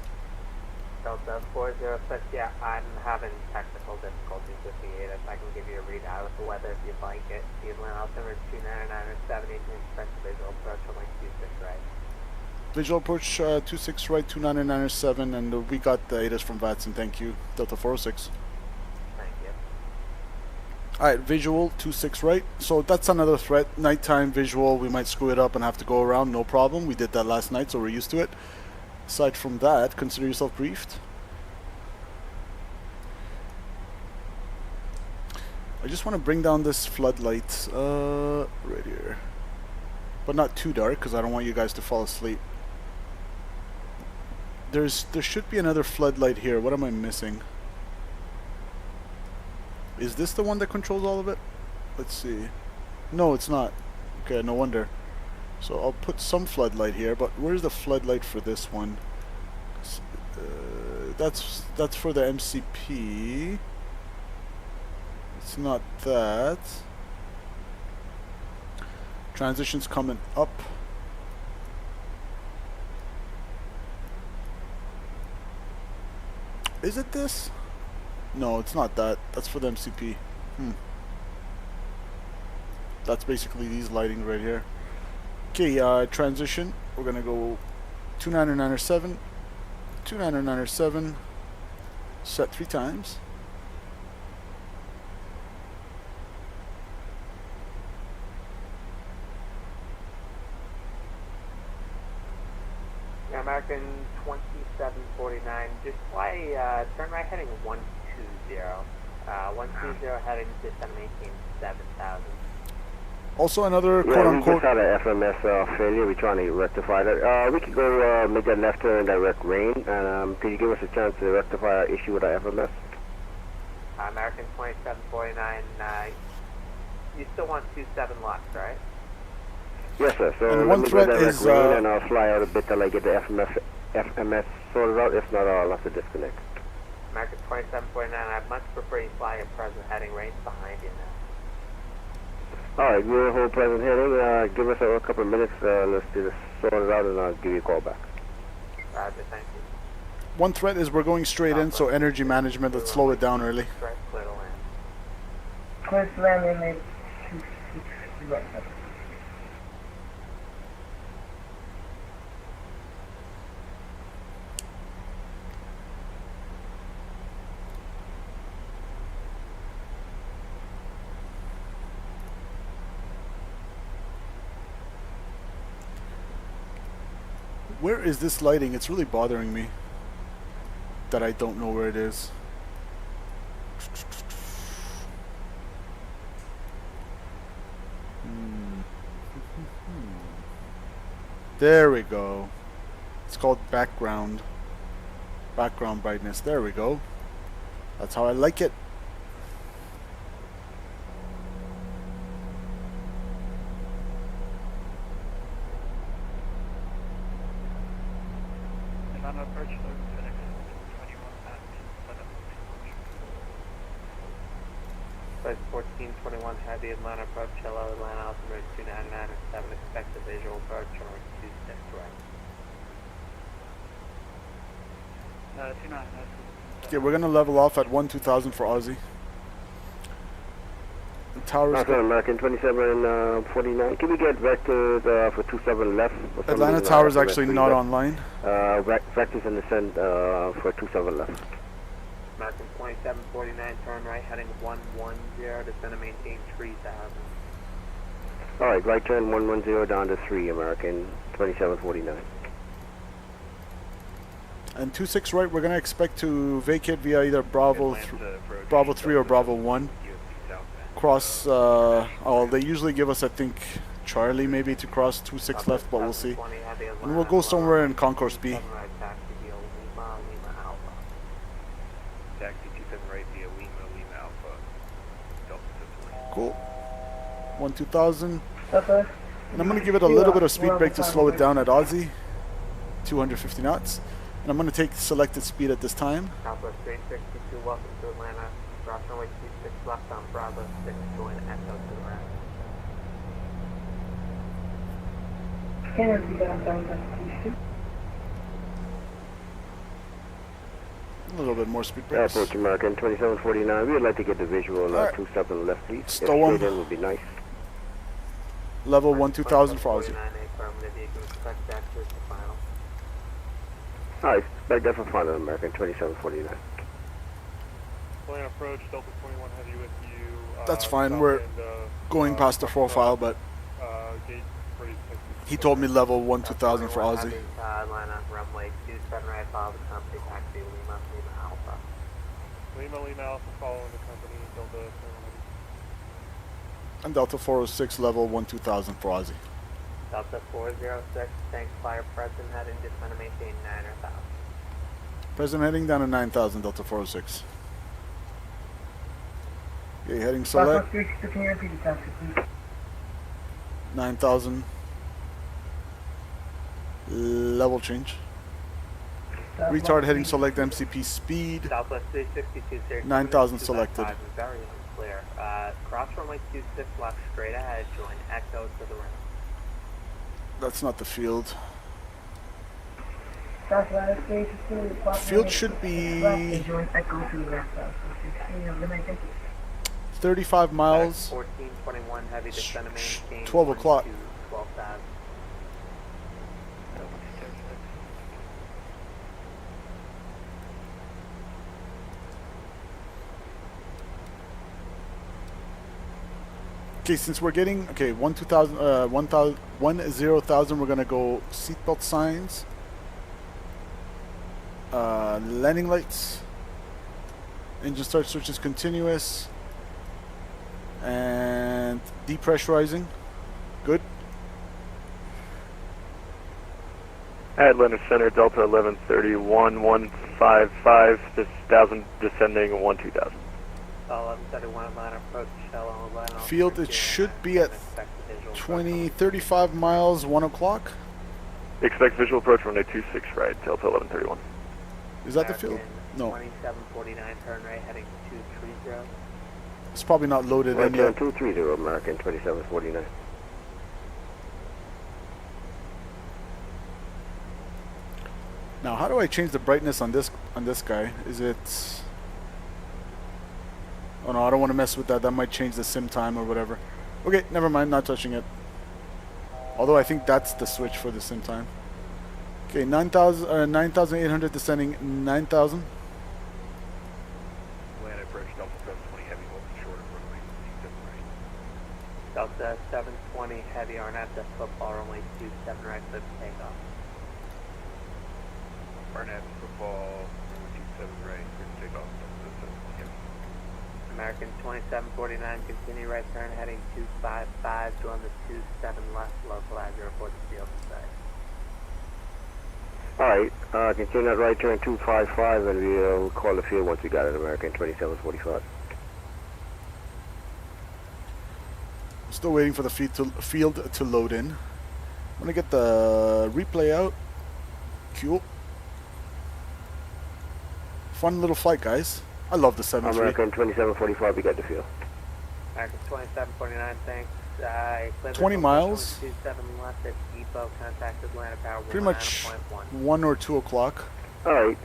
Delta 406, yeah, I'm having technical difficulties with the ATIS. I can give you a readout of the weather if you'd like it. The Atlanta altimeter 299 or 18 expect visual approach on like 26 right. Visual approach 26 right, 299.7, and we got the ATIS from VATSIM, thank you, Delta 406. Thank you. Alright, visual 26 right, so that's another threat. Nighttime visual, we might screw it up and have to go around, no problem. We did that last night, so we're used to it. Aside from that, consider yourself briefed. I just want to bring down this floodlight right here, but not too dark because I don't want you guys to fall asleep. There should be another floodlight here. What am I missing? Is this the one that controls all of it? Let's see. No, it's not. Okay, no wonder. So I'll put some floodlight here, but where's the floodlight for this one? That's for the MCP. It's not that. Transition's coming up. Is it this? No, it's not that. That's for the MCP. That's basically these lighting right here. Okay, transition. We're gonna go 299.7, 299.7, set 3 times. American 2749, just fly, turn right heading 120. 120 heading descend maintain 7,000. Also another yeah, quote-unquote... we just had an FMS failure. We're trying to rectify that. We could go make that left turn direct range. And could you give us a chance to rectify our issue with our FMS? American 2749, you still want 27 left, right? Yes, sir. So and let one me threat go direct is... range and I'll fly out a bit till I get the FMS sorted out. If not, I'll have to disconnect. American 2749, I'd much prefer you fly at present heading range behind you now. Alright, we'll hold present heading. Give us a couple of minutes. Let's do this, sort it out, and I'll give you a call back. Roger, thank you. One threat is we're going straight in, so energy management, let's slow it down early. Clear to land. Clear to land, runway 26 right. Where is this lighting? It's really bothering me that I don't know where it is. There we go. It's called background. Background brightness. There we go. That's how I like it. On approach, Phoenix 21 at Flight 1421 heavy Atlanta approach, hello Atlanta, altimeter 299 and 7, expect a visual approach on 26 right. 29. Okay, we're gonna level off at 1-2000 for Aussie. The tower's Okay, American 2749. Can we get vectors for 27 left? Atlanta Tower is actually not online. Vectors in descent for 27 left. American 2749, turn right, heading 110, descend and maintain 3000. Alright, right turn 110 down to 3, American 2749. And 26 right, we're gonna expect to vacate via either Bravo 3 or Bravo 1. Cross, they usually give us, I think, Charlie maybe to cross 26 left, but we'll see. And we'll go somewhere in Concourse B. Taxi 27 right via Lima Alpha. Cool. 1-2000. And I'm going to give it a little bit of speed brake to slow it down at Aussie. 250 knots. And I'm going to take selected speed at this time. Southwest 362, welcome to Atlanta. Cross runway 26 left on Bravo 6, join Echo to the right. Kennedy downtown, please. A little bit more speed brakes. Approach American 2749. We would like to get the visual Right. 2 steps on the left, please. Stow 'em. If straight in would be nice. Level 1-2000 for Aussie. Alright, back there for final, American 2749. Plan approach, Delta 21 heavy with you. That's fine, we're going past the profile, but Gate 46. he told me level 1-2000 for Aussie. Atlanta, runway 27 right, follow the company, taxi Lima Alpha. Lima Alpha following the company, Delta 21 And Delta 406 level 1-2000 for Aussie. Delta 406, tank fire present, heading descend and maintain 9,000. Present heading down to 9,000, Delta 406. Okay, heading select. 9,000. Level change. Retard heading select MCP speed. Southwest 362, 9,000 selected. Very unclear. Cross runway 26 left, straight ahead, join Echo to the right. That's not the field. Field should be 35 miles. 1421 heavy descend and maintain 12 o'clock. 12,000. Okay, since we're getting 1-0,000, we're gonna go seatbelt signs, landing lights, engine start switch is continuous, and depressurizing. Good. Atlanta Center, Delta 1131, 155, 1,000 descending, 1-2000. 1131 Atlanta approach, Shell Atlanta. Field, it should be at 35 miles, 1 o'clock. Expect visual approach runway 26 right, Delta 1131. Is that the field? No. 2749 turn right, heading 230. It's probably not loaded Right in turn yet. 230, American 2749. Now, how do I change the brightness on this guy? Is it? Oh no, I don't want to mess with that. That might change the sim time or whatever. Okay, never mind. Not touching it. Although I think that's the switch for the sim time. Okay, 9,800 descending 9,000. Land approach Delta 720 heavy holding short of runway 27 right. Delta 720 heavy RNAV to football runway 27 right, clear for takeoff. RNAV football, runway 27 right, clear for takeoff. Delta 720 heavy. American 2749, continue right turn heading 255 to on the 27 left, localizer report to field inside. Alright, continue that right turn 255 and we'll call the field once we got it, American 2745. I'm still waiting for the field to load in. I'm gonna get the replay out. Cool. Fun little flight, guys. I love the 7-3. American 2745, we got the field. American 2749, thanks. 20 miles. 27 left at depot, contact Atlanta Power. Pretty much 1 or 2 o'clock. Alright,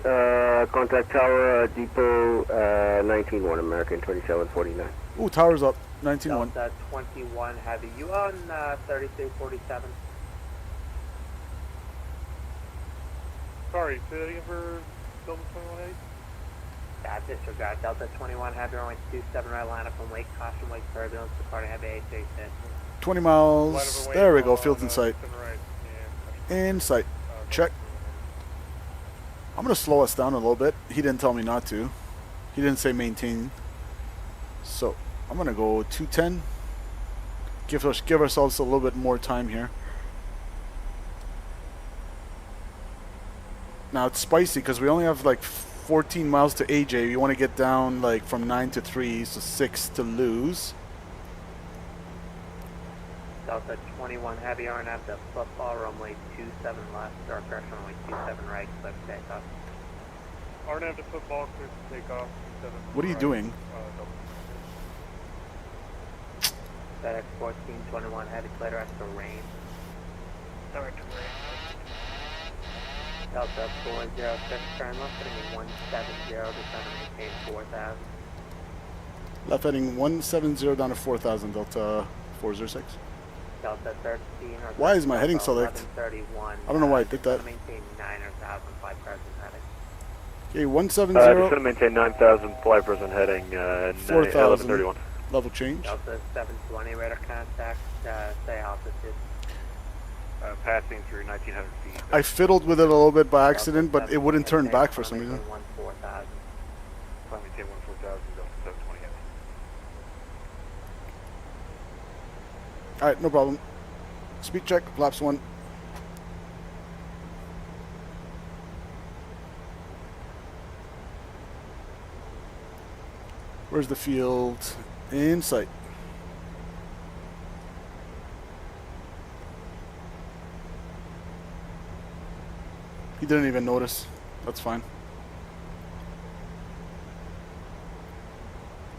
contact tower depot 19-1, American 2749. Ooh, tower's up. 19-1. Delta 21 heavy. You on 3247? Sorry, say that again for Delta 21 heavy? Disregard. Delta 21 heavy runway 27 right, line up from Lake Caution, Lake Turbulence, departing heavy HA 20 miles. There we go. Field's in sight. In sight. Check. I'm going to slow us down a little bit. He didn't tell me not to. He didn't say maintain. So I'm going to go 210. Give ourselves a little bit more time here. Now it's spicy because we only have like 14 miles to AJ. We want to get down like from 9 to 3, so 6 to lose. Delta 21 heavy RNAV to football runway 27 left, start pressure runway 27 right, clear for takeoff. RNAV to football, clear for takeoff. What are you doing? FedEx 1421 heavy, clear direct to rain. Direct to rain. Delta 406, turn left heading 170, descend and maintain 4,000. Left heading 170 down to 4,000, Delta 406. Delta 13. Why is my heading select? 1131. I don't know why I did that. Maintain 9,000, fly present heading. Okay, 170. Just gonna maintain 9,000, fly present heading 4,000. 1131. Level change. Delta 720, radar contact, say altitude. Passing through 1,900 feet. I fiddled with it a little bit by accident, but it wouldn't turn back for some reason. Maintain 14,000, Delta 720 heavy. Alright, no problem. Speed check, flaps 1. Where's the field? In sight. He didn't even notice. That's fine.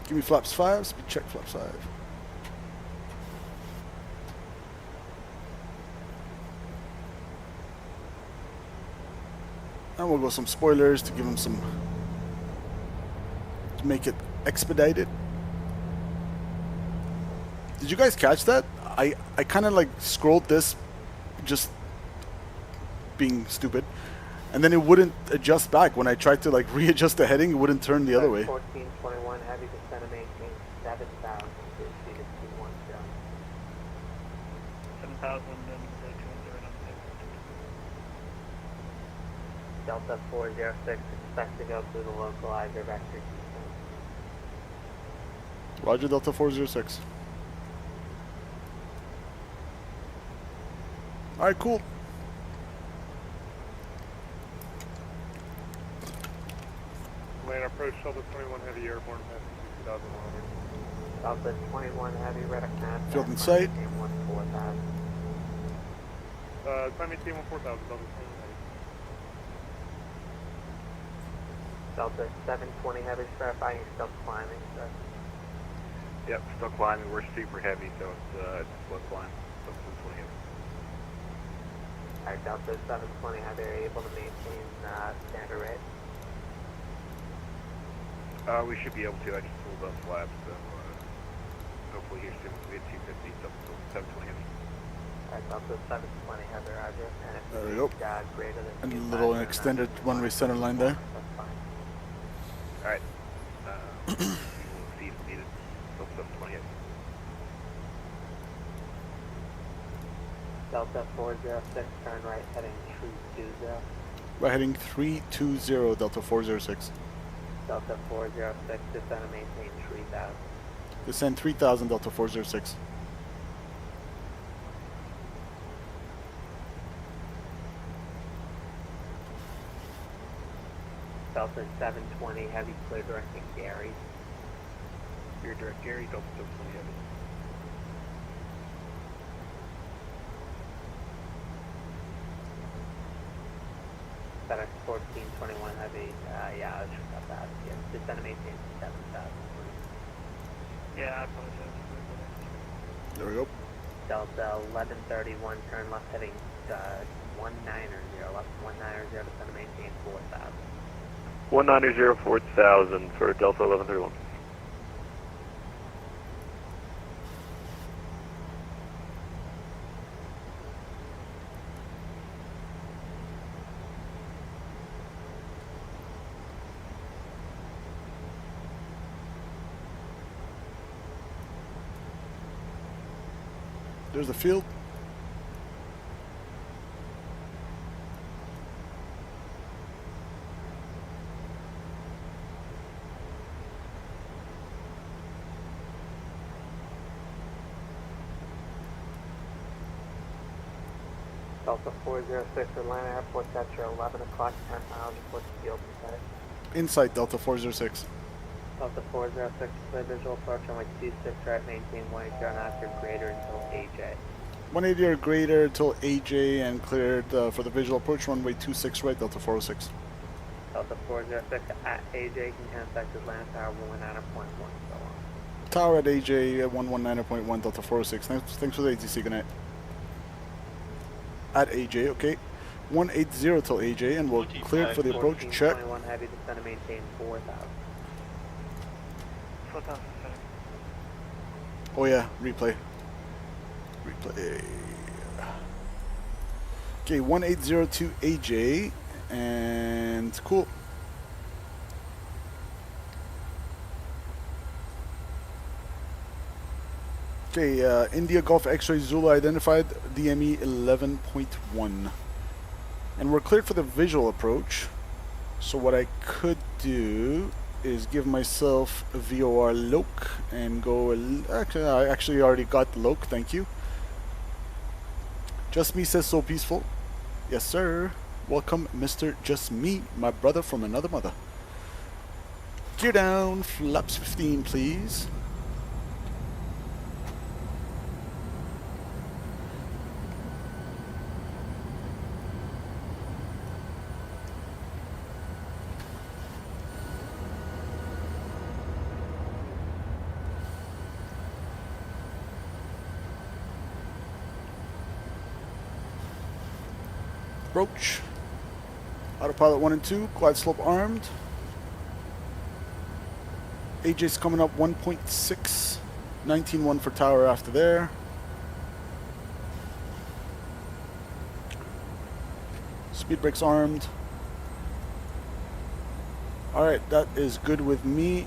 Give me flaps 5, speed check flaps 5. And we'll go some spoilers to give him some, to make it expedited. Did you guys catch that? I kind of like scrolled this, just being stupid, and then it wouldn't adjust back. When I tried to like readjust the heading, it wouldn't turn the other way. 1421 heavy, descend and maintain 7,000, speed is 210. 7,000 and 210. Delta 406, expect to go through the localizer vector. Roger, Delta 406. Alright, cool. Land approach Delta 21 heavy airborne passing 2,100. Delta 21 heavy, radar contact. Field in sight. Maintain 14,000. Climb maintain 14,000, Delta 21 heavy. Delta 720 heavy, verifying you're still climbing, sir. Yep, still climbing. We're super heavy, so it's a slow climb. So it's 20 heavy. Alright, Delta 720, how they're able to maintain standard rate? We should be able to. I just pulled up flaps, so hopefully here soon we'll be at 250, so 720 heavy. Alright, Delta 720, how they're Roger. And if There we you go. greater than And a 25, little then extended one-way center line there. that's fine. Alright. We will see if needed. So 720 heavy. Delta 406, turn right, heading 320. We're heading 320, Delta 406. Delta 406, descend and maintain 3000. Descend 3000, Delta 406. Delta 720, heavy clear directing Gary. Clear direct Gary, Delta 720 heavy. FedEx 1421 heavy, yeah, I should got that. Yeah, descend and maintain 7000. Yeah, I apologize. There we go. Delta 1131, turn left heading 190, left 190, descend and maintain 4000. 190 4000 for Delta 1131. There's the field. Delta 406, Atlanta Airport, that's your 11 o'clock, 10 miles, report to field inside. Inside Delta 406. Delta 406, clear visual approach runway 26 right, maintain 180 knots or greater until AJ. 180 or greater till AJ and cleared for the visual approach runway 26 right, Delta 406. Delta 406 at AJ, can contact Atlanta Tower 119.1, so on. Tower at AJ at 119.1, Delta 406. Thanks for the ATC, good night. At AJ, okay. 180 till AJ, and we'll clear it for the approach. Check. 1421 heavy, descend and maintain 4000. 4000. Oh yeah, replay. Replay. Okay, 180 to AJ, and cool. Okay, India Golf X-Ray Zulu identified, DME 11.1. And we're cleared for the visual approach. So what I could do is give myself a VOR loc and go, actually I actually already got the loc, thank you. Just Me says so peaceful. Yes sir. Welcome Mr. Just Me, my brother from another mother. Gear down, flaps 15 please. Approach. Autopilot 1 and 2, glide slope armed. AJ's coming up 1.6, 19.1 for tower after there. Speed brakes armed. Alright, that is good with me.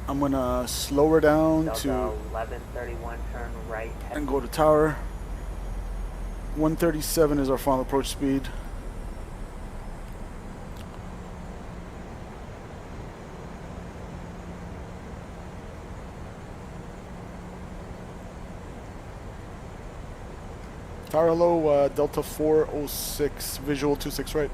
I'm gonna slow her down Delta to 1131, turn right. and go to tower. 137 is our final approach speed. Tower low, Delta 406, visual 26 right.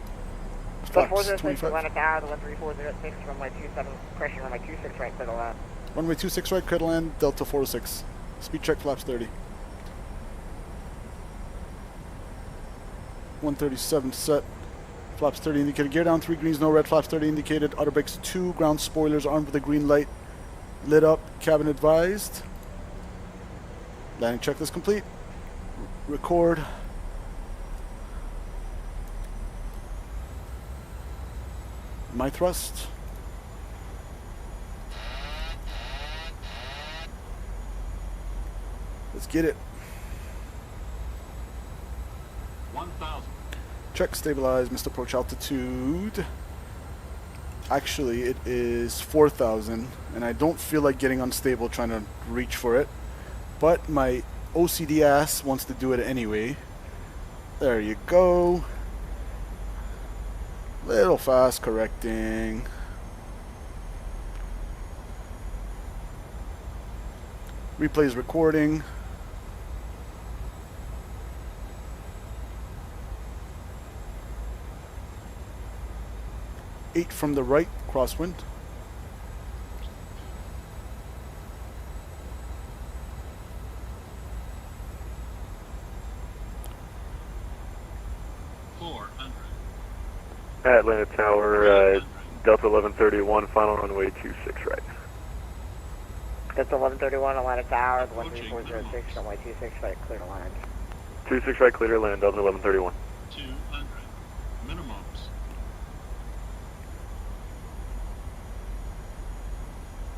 Delta Flaps 406, 25. Atlanta Tower, 13406, runway 27, correction, runway 26 right, clear to land. Runway 26 right, clear to land, Delta 406. Speed check, flaps 30. 137 set. Flaps 30 indicated. Gear down, 3 greens, no red. Flaps 30 indicated. Outer brakes 2. Ground spoilers armed with a green light. Lit up. Cabin advised. Landing checklist complete. Record. My thrust. Let's get it. 1,000. Check, stabilize, missed approach altitude. Actually, it is 4,000, and I don't feel like getting unstable trying to reach for it. But my OCD ass wants to do it anyway. There you go. Little fast correcting. Replays recording. Eight from the right, crosswind. Atlanta Tower, Delta 1131, final runway 26 right. Delta 1131, Atlanta Tower, 13406, runway 26 right, clear to land. 26 right, clear to land, Delta 1131. 200. Minimums.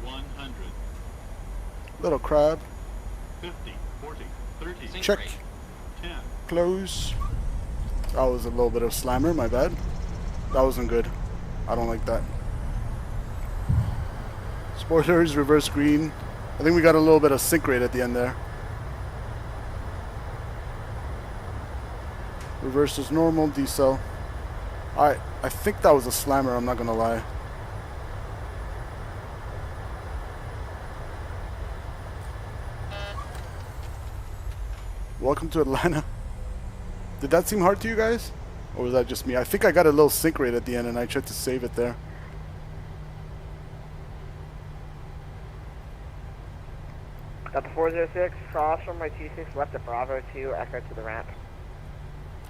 100. Little crab. 50, 40, 30. Check. 10. Close. That was a little bit of slammer, my bad. That wasn't good. I don't like that. Spoilers, reverse green. I think we got a little bit of sync rate at the end there. Reverse is normal, decel. I think that was a slammer, I'm not gonna lie. Welcome to Atlanta. Did that seem hard to you guys? Or was that just me? I think I got a little sync rate at the end and I tried to save it there. Delta 406, cross runway 26, left at Bravo 2, echo to the ramp.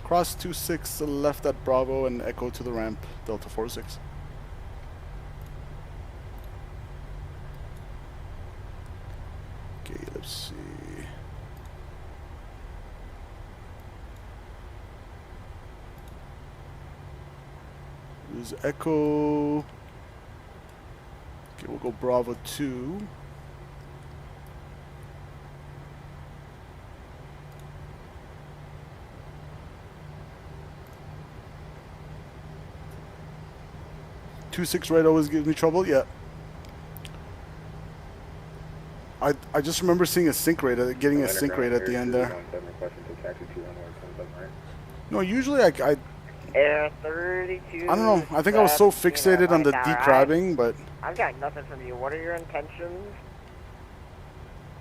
Cross 26 left at Bravo and echo to the ramp, Delta 46. Okay, let's see. Use echo. Okay, we'll go Bravo 2. Two 6 right always gives me trouble. Yeah. I just remember seeing a sync rate, getting a sync rate at the end there. No, usually I Air 32. don't know. I think I was so fixated on the decrabbing, but I've got nothing from you. What are your intentions?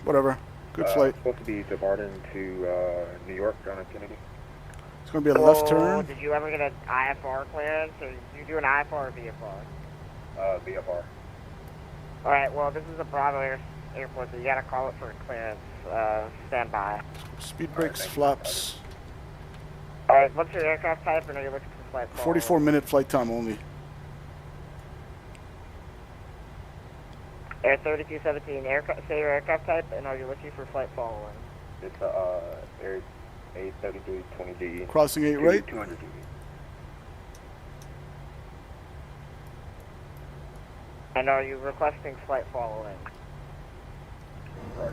whatever. Good flight. Supposed to be departing to New York, John F. Kennedy. It's going to be a left turn. Did you ever get an IFR clearance, or you do an IFR or VFR? VFR. Alright, well, this is a Bravo airport, so you gotta call it for a clearance. Stand by. Speed brakes, flaps. Alright, what's your aircraft type, and are you looking for flight forward? 44-minute flight time only. Air 3217, say your aircraft type, and are you looking for flight following? It's Air 833-20D. Crossing 8 right. 200 dB. And are you requesting flight following? Right.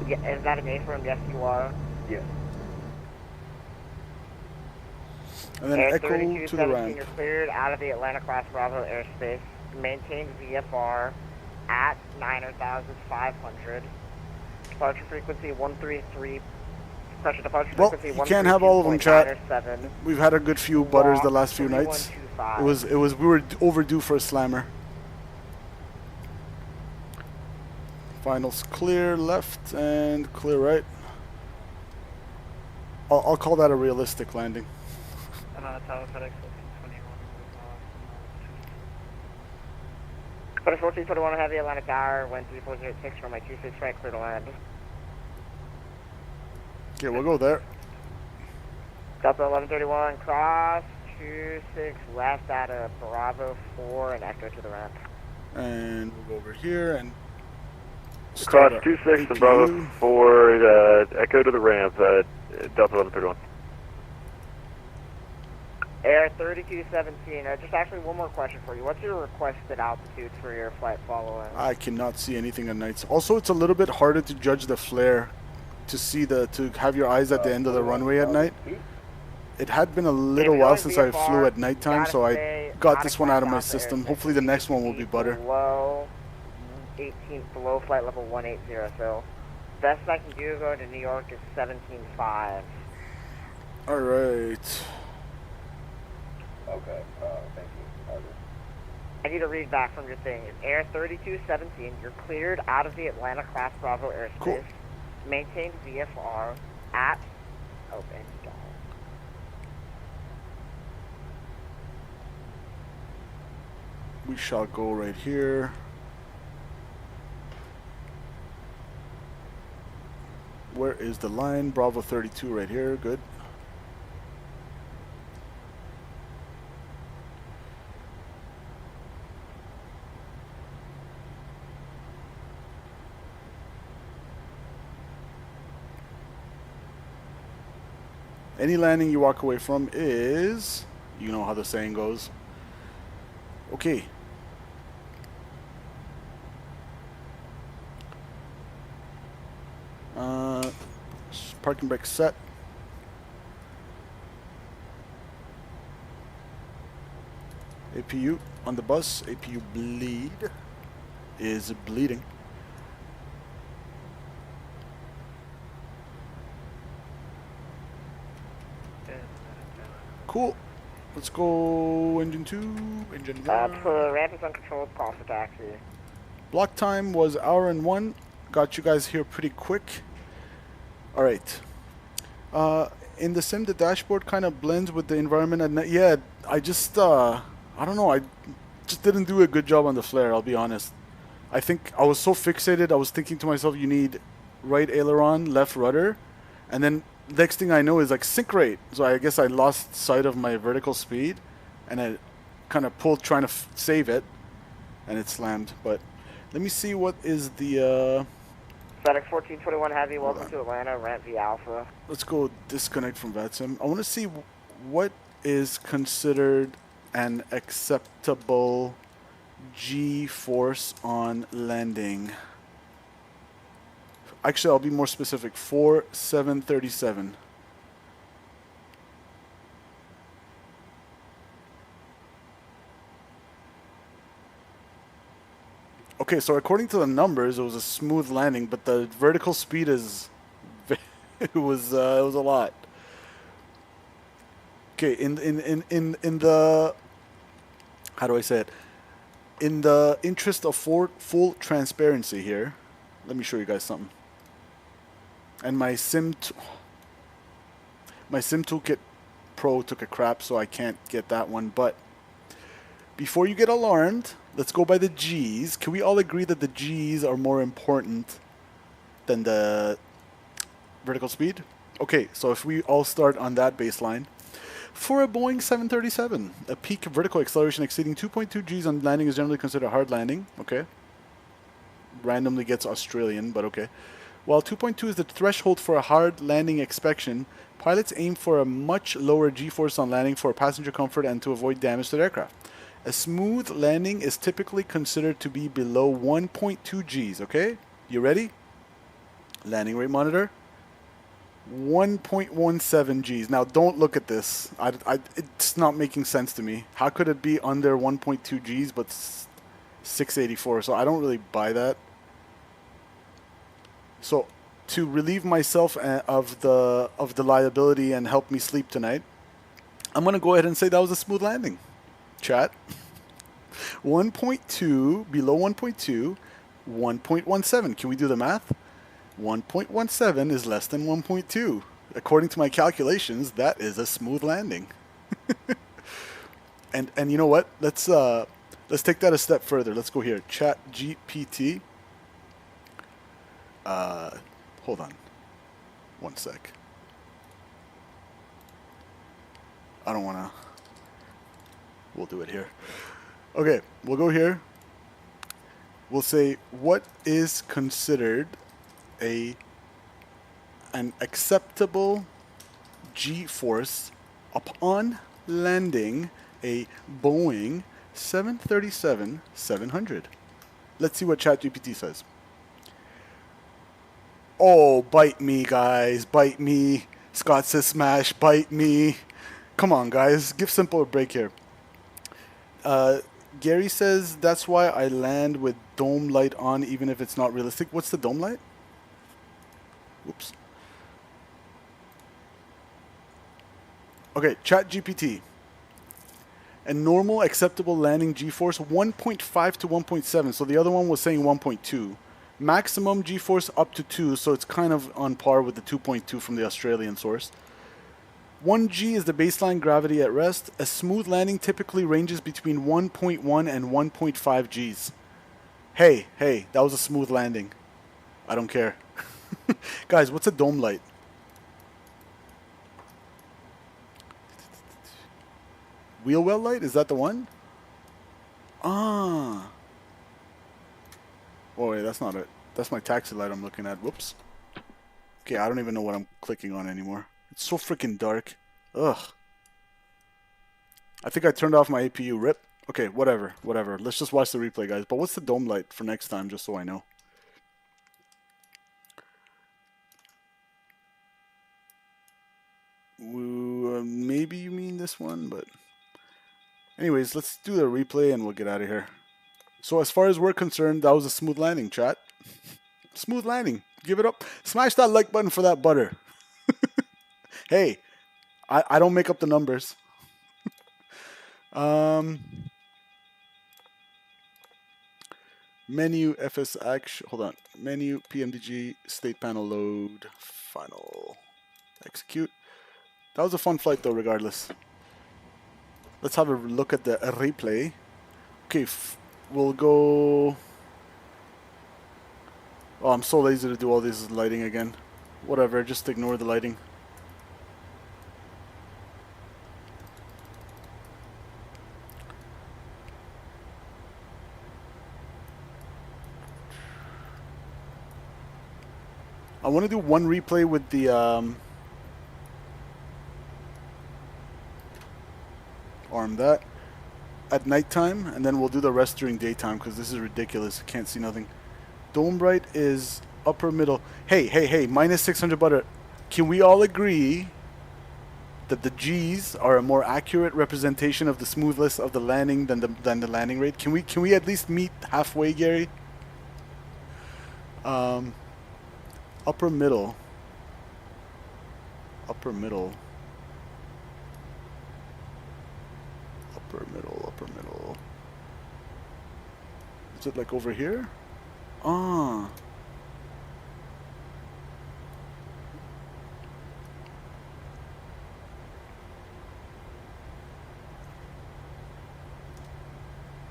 Yeah, is that an affirm? Yes, you are. Yes. And then Air echo to the ramp. You're cleared out of the Atlanta class Bravo airspace. Maintain VFR at 9,500. Departure frequency 133. Pressure departure frequency. Well, you can't have all of them, chat. We've had a good few butters the last few nights. We were overdue for a slammer. Finals clear left and clear right. I'll call that a realistic landing. But 1421 have the Atlanta Tower, wind 3406 from my 26 right, clear to land. Okay, we'll go there. Delta 1131, cross 26 left out of Bravo 4 and echo to the ramp. And we'll go over here and Cross 26 and Bravo 4, echo to the ramp, Delta 1131. Air 3217, just actually one more question for you. What's your requested altitude for your flight following? I cannot see anything at nights. Also, it's a little bit harder to judge the flare, to have your eyes at the end of the runway at night. It had been a little while since I flew at nighttime, so I got this one out of my system. Hopefully the next one will be better. Below 18, below flight level 180, so best I can do going to New York is 17.5. Alright. Okay, thank you. Roger. I need to read back from your thing. Air 3217, you're cleared out of the Atlanta Class Bravo airspace. Cool. Maintain VFR at open. We shall go right here. Where is the line? Bravo 32 right here. Good. Any landing you walk away from is, you know how the saying goes. Okay. Parking brake set. APU on the bus. APU bleed is bleeding. Cool. Let's go engine 2, engine 1. Ramp is uncontrolled, call for taxi. Block time was hour and 1. Got you guys here pretty quick. Alright. In the sim, the dashboard kind of blends with the environment at night. Yeah, I just, I don't know, I just didn't do a good job on the flare, I'll be honest. I think I was so fixated, I was thinking to myself, you need right aileron, left rudder, and then next thing I know is like sync rate. So I guess I lost sight of my vertical speed, and I kind of pulled trying to save it, and it slammed. But let me see what is the FedEx 1421 Heavy, welcome to Atlanta, ramp V Alpha. Let's go disconnect from VATSIM. I want to see what is considered an acceptable G-force on landing. Actually, I'll be more specific. 4737. Okay, so according to the numbers, it was a smooth landing, but the vertical speed is it was a lot. Okay, in the, how do I say it? In the interest of full transparency here, let me show you guys something. And my sim toolkit Pro took a crap, so I can't get that one. But before you get alarmed, let's go by the G's. Can we all agree that the G's are more important than the vertical speed? Okay, so if we all start on that baseline. For a Boeing 737, a peak vertical acceleration exceeding 2.2 Gs on landing is generally considered a hard landing. Okay. Randomly gets Australian, but okay. While 2.2 is the threshold for a hard landing inspection, pilots aim for a much lower G-force on landing for passenger comfort and to avoid damage to the aircraft. A smooth landing is typically considered to be below 1.2 Gs, okay? You ready? Landing rate monitor. 1.17 Gs. Now, don't look at this. It's not making sense to me. How could it be under 1.2 Gs but 684? So I don't really buy that. So to relieve myself of the liability and help me sleep tonight, I'm going to go ahead and say that was a smooth landing. Chat. 1.2, below 1.2, 1.17. Can we do the math? 1.17 is less than 1.2. According to my calculations, that is a smooth landing. and you know what? Let's take that a step further. Let's go here. Chat GPT. Hold on. One sec. I don't want to. We'll do it here. Okay, we'll go here. We'll say, what is considered an acceptable G-force upon landing a Boeing 737-700? Let's see what ChatGPT says. Oh, bite me, guys. Bite me. Scott says smash. Bite me. Come on, guys. Give Simple a break here. Gary says, that's why I land with dome light on even if it's not realistic. What's the dome light? Oops. Okay, ChatGPT. A normal acceptable landing G-force 1.5 to 1.7. So the other one was saying 1.2. Maximum G-force up to 2, so it's kind of on par with the 2.2 from the Australian source. 1G is the baseline gravity at rest. A smooth landing typically ranges between 1.1 and 1.5 Gs. Hey, that was a smooth landing. I don't care. Guys, what's a dome light? Wheel well light? Is that the one? Ah. Oh, wait, that's not it. That's my taxi light I'm looking at. Whoops. Okay, I don't even know what I'm clicking on anymore. It's so freaking dark. Ugh. I think I turned off my APU. Rip. Okay, whatever. Let's just watch the replay, guys. But what's the dome light for next time, just so I know? Maybe you mean this one, but... Anyways, let's do the replay and we'll get out of here. So as far as we're concerned, that was a smooth landing, chat. Smooth landing. Give it up. Smash that like button for that butter. Hey, I don't make up the numbers. Menu FS action. Hold on. Menu PMDG state panel load. Final execute. That was a fun flight though, regardless. Let's have a look at the replay. Okay, we'll go... Oh, I'm so lazy to do all this lighting again. Whatever, just ignore the lighting. I want to do one replay with the... arm that at nighttime, and then we'll do the rest during daytime because this is ridiculous. I can't see nothing. Dome bright is upper middle. Hey, minus 600 butter. Can we all agree that the G's are a more accurate representation of the smoothness of the landing than the landing rate? Can we at least meet halfway, Gary? Upper middle. Upper middle. Is it like over here? Ah.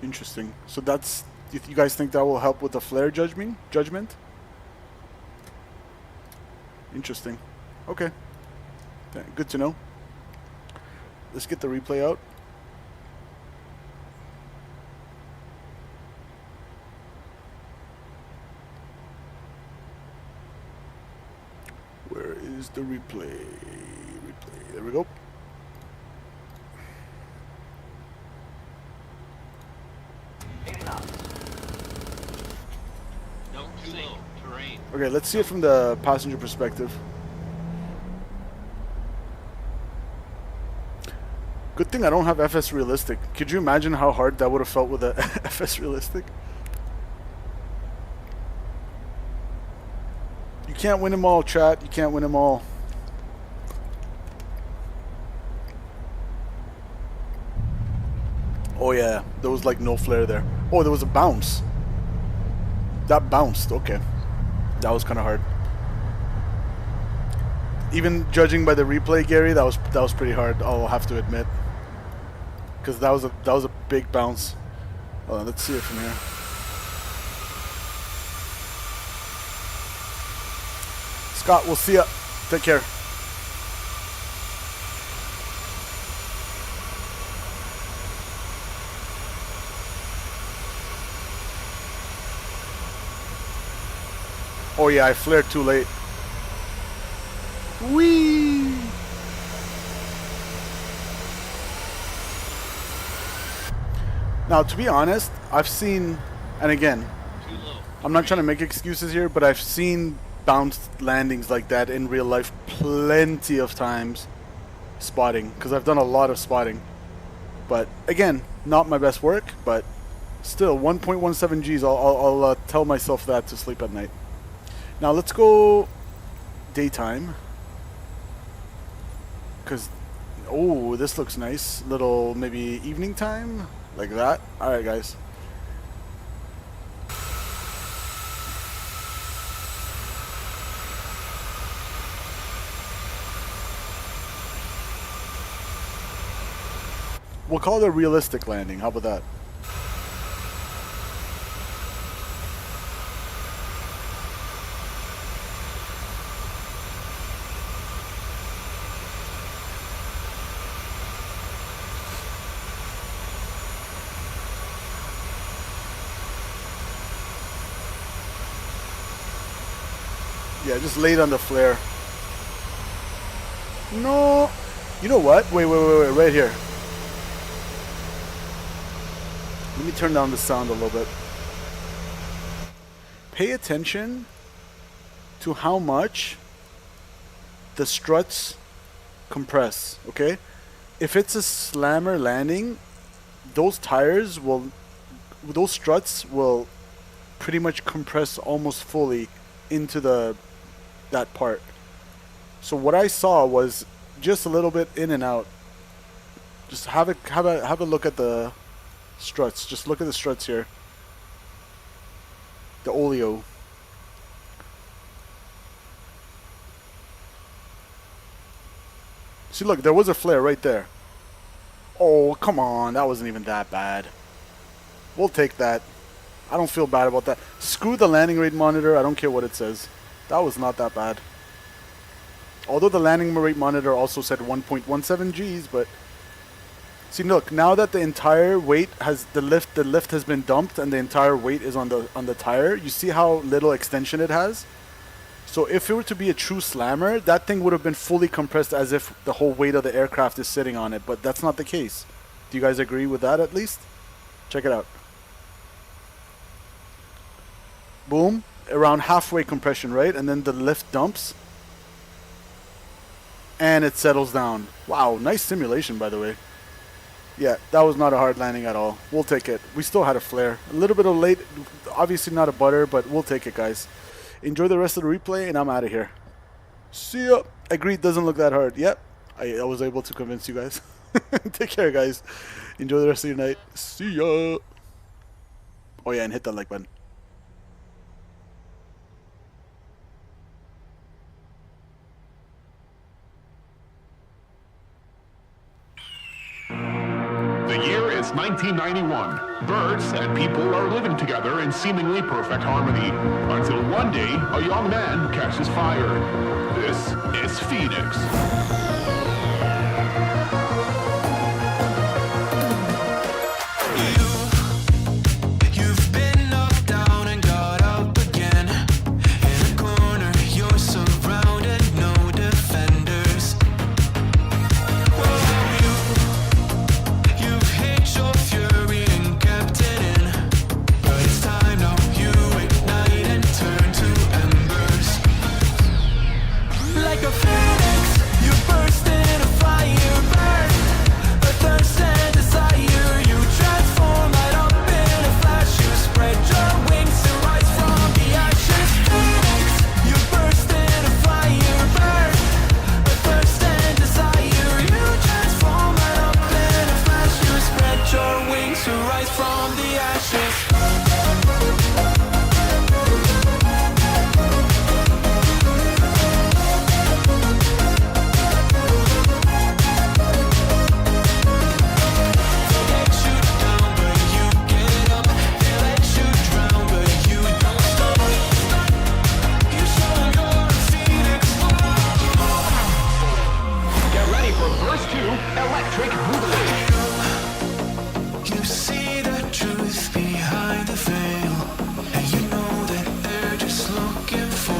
Interesting. So that's... You guys think that will help with the flare judgment? Interesting. Okay. Good to know. Let's get the replay out. Where is the replay? There we go. Don't sink. Terrain. Okay, let's see it from the passenger perspective. Good thing I don't have FS realistic. Could you imagine how hard that would have felt with a FS realistic? You can't win them all, chat. You can't win them all. Oh yeah, there was like no flare there. Oh, there was a bounce. That bounced. Okay, that was kind of hard. Even judging by the replay, Gary, that was pretty hard. I'll have to admit, because that was a big bounce. Hold on, let's see it from here. Scott, we'll see ya. Take care. Oh yeah, I flared too late. Whee! Now, to be honest, I've seen, and again, I'm not trying to make excuses here, but I've seen bounced landings like that in real life plenty of times spotting, because I've done a lot of spotting. But again, not my best work, but still 1.17 Gs. I'll tell myself that to sleep at night. Now let's go daytime, because oh, this looks nice. Little maybe evening time like that. All right, guys. We'll call it a realistic landing. How about that? Yeah, just laid on the flare. No. You know what? Wait, right here. Let me turn down the sound a little bit. Pay attention to how much the struts compress, okay? If it's a slammer landing, those tires will, those struts will pretty much compress almost fully into that part. So what I saw was just a little bit in and out. Just have a look at the struts. Just look at the struts here. The oleo. See, look, there was a flare right there. Oh, come on. That wasn't even that bad. We'll take that. I don't feel bad about that. Screw the landing rate monitor. I don't care what it says. That was not that bad. Although the landing rate monitor also said 1.17 Gs, but see, look, now that the entire weight has the lift has been dumped and the entire weight is on the tire, you see how little extension it has? So if it were to be a true slammer, that thing would have been fully compressed as if the whole weight of the aircraft is sitting on it, but that's not the case. Do you guys agree with that at least? Check it out. Boom, around halfway compression, right? And then the lift dumps and it settles down. Wow, nice simulation, by the way. Yeah, that was not a hard landing at all. We'll take it. We still had a flare. A little bit of late, obviously not a butter, but we'll take it, guys. Enjoy the rest of the replay, and I'm out of here. See ya. Agreed, doesn't look that hard. Yep, I was able to convince you guys. Take care, guys. Enjoy the rest of your night. See ya. Oh yeah, and hit that like button. The year is 1991. Birds and people are living together in seemingly perfect harmony, until one day a young man catches fire. This is Phoenix. Looking for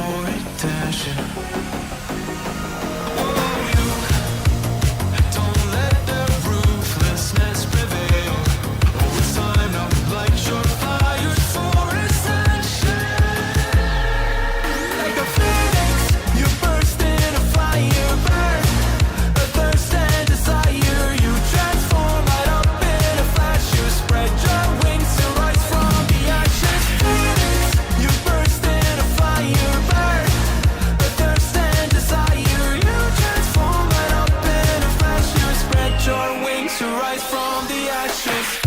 from the ashes.